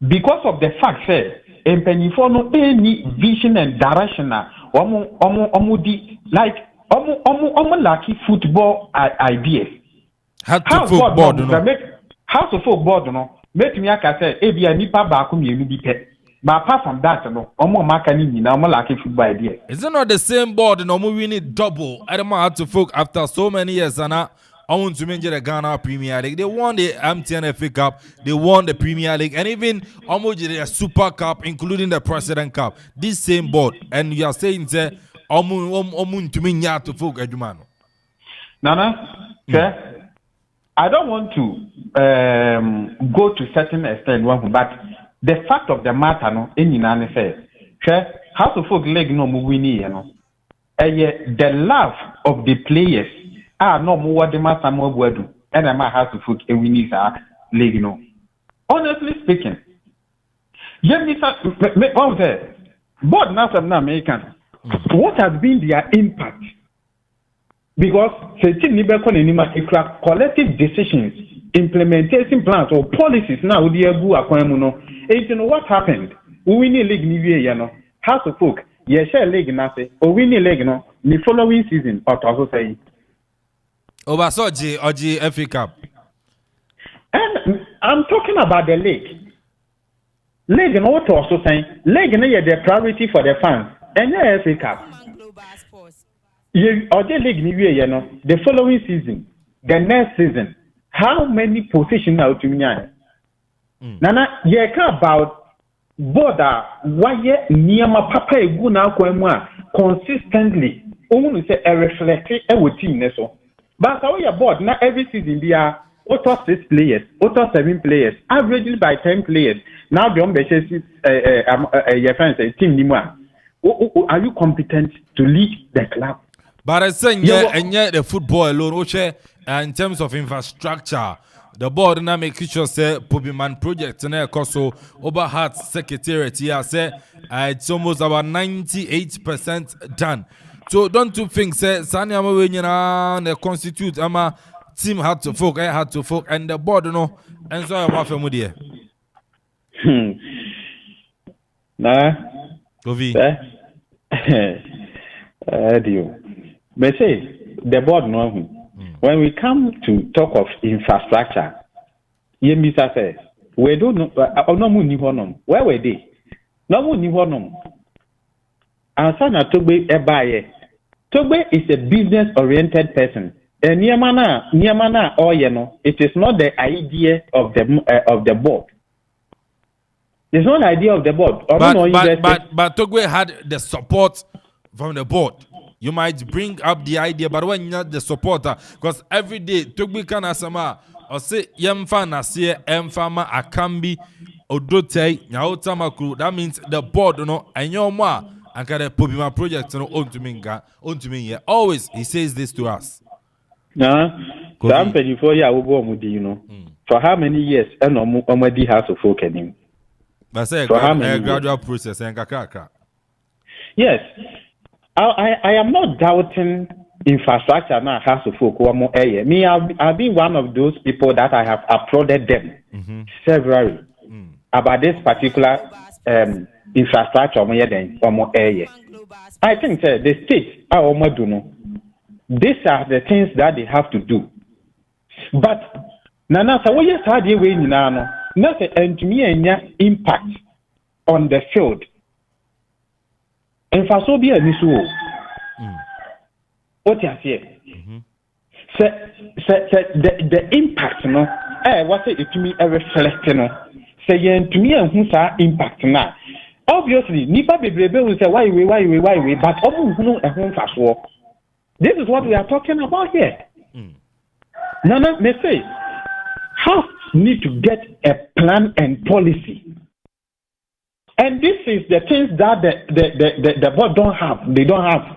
Speaker 11: because of the fact, say, and pennyfo no any vision and direction lucky football ideas.
Speaker 2: How to football
Speaker 11: no make me aka say ebia nipa ba ko mienu bi pe. But apart from that no maka ni nyina lucky football ideas.
Speaker 2: Is it not the same board no we winning double? I don't know how to folk after so many years and I want to mention the Ghana Premier League. They won the MTN FA Cup. They won the Premier League. And even almost the Super Cup, including the President Cup. This same board. And you are saying, say, to me, to folk, Edumano.
Speaker 11: Nana, I don't want to go to certain extent, but the fact of the matter, no, in Nana says, how to folk leg no winning, you know. The love of the players. No more the master more word, and I might have to put a winning league. No, honestly speaking, board now from American, what has been their impact? Because collective decisions implementation plans or policies now with the Agu Akwamuno. And you know what happened? We win a league you know. House of Folk, yes, share league nase, or win a league no, the following season, or also say.
Speaker 2: Obasoji Oji FA Cup.
Speaker 11: And I'm talking about the league. League no what also saying, league no the priority for the fans. And the FA Cup. You or the league you know, the following season, the next season, how many positions out to me? Nana, you care about border why near my papa egu na kwemwa consistently omu say a reflect e wo team ne so but how your board na every season be a auto 6 players auto 7 players averagely by 10 players now the ambitious your friends team ni mu are you competent to lead the club?
Speaker 2: But I say yeah the football alone oche in terms of infrastructure. The board now make sure say Pubiman project na so over Heart Secretariat here say it's almost about 98% done. So don't you think say Sanya Mawenya the constitute ama team had to folk and the board no and so I'm after mudie.
Speaker 11: Nah.
Speaker 2: Govi.
Speaker 11: Dio. Me say the board no. When we come to talk of infrastructure, Mr. says, we don't know, where were they? No one knew one. And Sana Togbe Ebaye. Togbe is a business oriented person. And Niamana, or it is not the idea of the board. It's not the idea of the board.
Speaker 2: But Togbe had the support from the board. You might bring up the idea, but when you're not the supporter, because every day, Togbi kana sama, or say, Yemfa Nasie, Emfama, Akambi, Odote, Yaotama crew, that means the board, and your ma, and can put my project, on to me, yeah. Always, he says this to us.
Speaker 11: I'm 24 years old, for how many years, and Omadi has a folk in him?
Speaker 2: But say, a gradual process, and Kakaka.
Speaker 11: Yes. I am not doubting infrastructure now has to focus on more area. Me, I've been one of those people that I have applauded them severally about this particular infrastructure or more area. I think the state are these are the things that they have to do. But Nana, so what you start doing now? Nothing and to me impact on the field. And for so be a nisu. What you say? The impact, no. What it to me a reflect, no. Say to me and who's impact now. Obviously, Nipa Bebe will say why we, but who a home fast war. This is what we are talking about here. Nana may say, house need to get a plan and policy. And this is the things that the board don't have. They don't have.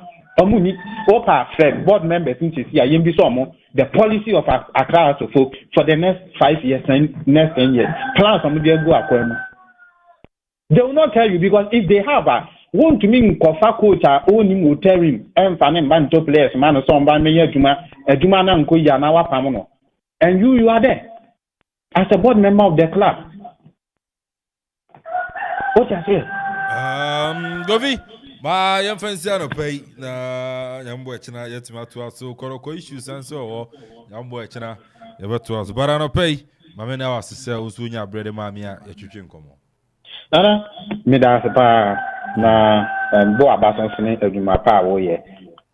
Speaker 11: Board members the policy of Accra for the next 5 years and next 10 years. Plans they will not tell you because if they have want to mean Kofa coach own will tell him and to players man or somebody and you are there as a board member of the club. What you say?
Speaker 2: Govi, my young friends are pay na yambo china yetima to us so koroko issues and so yambo china ever to us. But I no pay. My men are to sell usunya bread mamia ya chuchin komo.
Speaker 11: Nana, me da pa na bo abason sene aduma pa wo ye.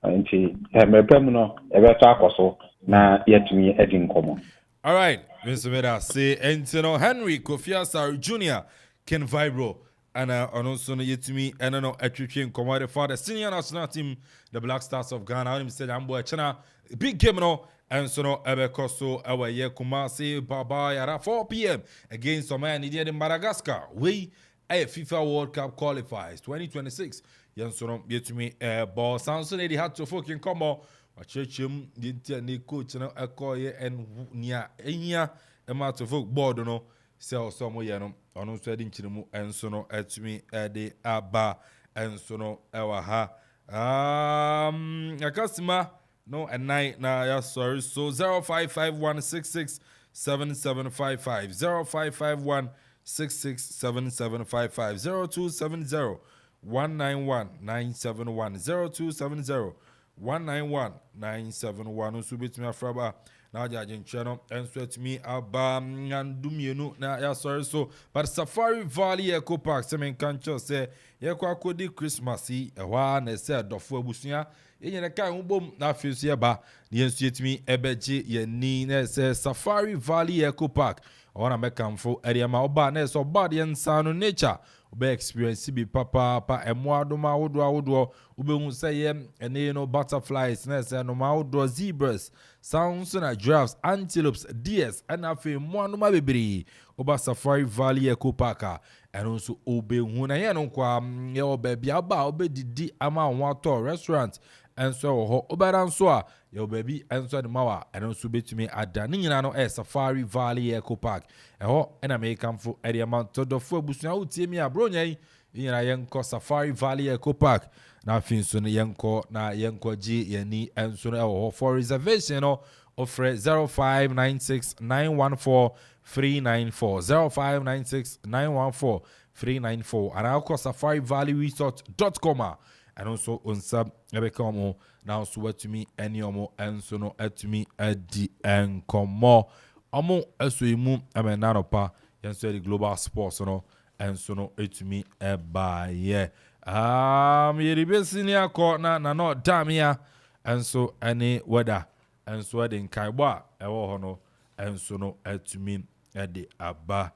Speaker 11: Nti me pem no ever to akoso na yetumi edin komo.
Speaker 2: All right, Mr. Meda say Entino Henry Kofi Sar Jr. Ken Vibro. And also yet to me and a tricking commodity for the senior national team, the Black Stars of Ghana. I'm saying I'm China, big game no, and so no Ebekoso our year Kumasi Baba at 4 p.m. against Somalia in Madagascar. We a FIFA World Cup qualifies 2026. Yansono yet to me ball sounds so they had to fucking come on. Churchum didn't coach a coy and near Enya amount of football no. Sell some way on studying Chinamu and sono at me at the Abba and sono our ha. A customer no at night now, sorry. So 055166 7755 0551 667755 0270 191 971 0270 191 971 so betimi afraba na judging channel and sweat me abam and dumienu na ya sorry so but Safari Valley Eco Park semen kancho say ye kwa kodi Christmas yi ehwa na say dofo abusua yenye ka hubom na afesu ye ba ne nsuetimi ebeje ye ni na say Safari Valley Eco Park ona mekamfo eriama oba na so bad ye nsano nature obe experience bi papa emo adoma wodo ube hu say ye ene no butterflies na say no ma wodo zebras sounds na giraffes antelopes deers and afi mo anoma bebere oba Safari Valley Eco Park and also obe hu na ye no kwa ye oba bia ba obe didi ama ho ato restaurant and so ho obara nso a ye baby and so de mawa and also betumi ada ni nyina no Safari Valley Eco Park ho na me kamfo area amount to do fo abusua utie mi abronya yi nyina yenko Safari Valley Eco Park na finso no yenko gi yani and so ho for reservation no offer 0596 914 394 0596 914 394 and I'll Safari Valley Resort.com and also on sub ebekamo now so what to me any omo and so no at me adi and komo omo eso imu amenanopa yenso the global sports no and so no it me eba ye yeribesi ni akọ na no damia and so any weather and so the nkaibwa ewo ho no and so no at me edi aba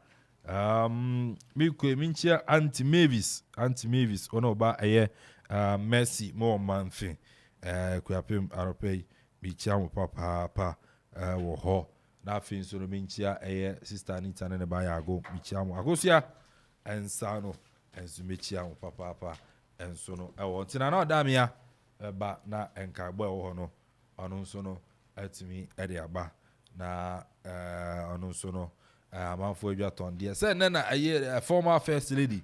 Speaker 2: mi ko minchia Auntie Mavis ono ba eye Mercy more manfin Akuapem aropei bichia mo papa wo ho na afin so no minchia sister Anita ne ba ya go bichia mo agosia ensano enso mechia mo papa enso no wo ntina na odamia ba na enkagbo wo ho no ono nso no atimi ede aba na ono nso no Amanfo edwa tonde say na former first lady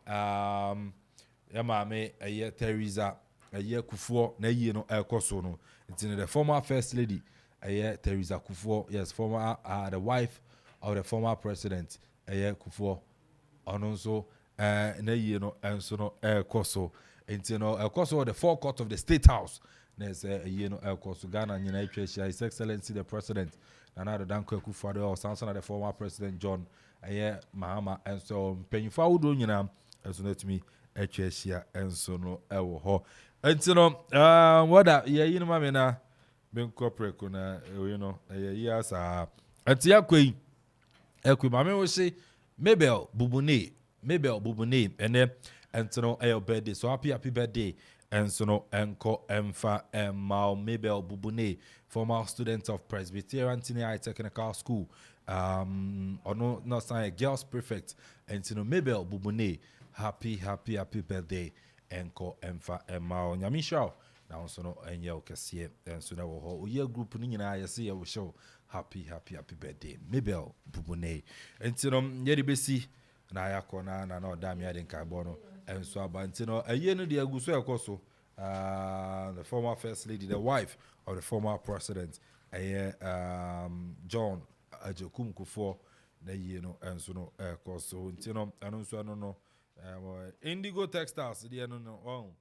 Speaker 2: ya mame Teresa Akuffo na yie no ekoso no ntin the former first lady Teresa Akuffo, yes, former the wife of the former president Akuffo ono so na yie no enso no ekoso ntin no ekoso the forecourt of the state house na say yie no ekoso Ghana nyina atwa His Excellency the president Nana Danko Akuffo or Samson the former president John Mahama and so Penfa wodo nyina enso na timi atwa hia enso no ewo ho entino wada ye yinu ma me na benko preko na you know ye asa enti akoi ma me wo se Mabel Bubune ene entino ayo birthday so happy birthday enso no enko emfa Mabel Bubune, former student of Presbyterian Tinai Technical School ono no sign girls prefect entino Mabel Bubune, happy birthday enko emfa emma nyamisha na onso no enye okese enso na wo ho oye group ni nyina yesi ye wo show happy birthday Mabel Bubune entino yedi besi na yakona na odami ade nkagbo no enso abantino eye no de aguso ekoso the former first lady, the wife of the former president John Akuffo na ye no enso no ekoso ntino anonso no Indigo Textiles, the no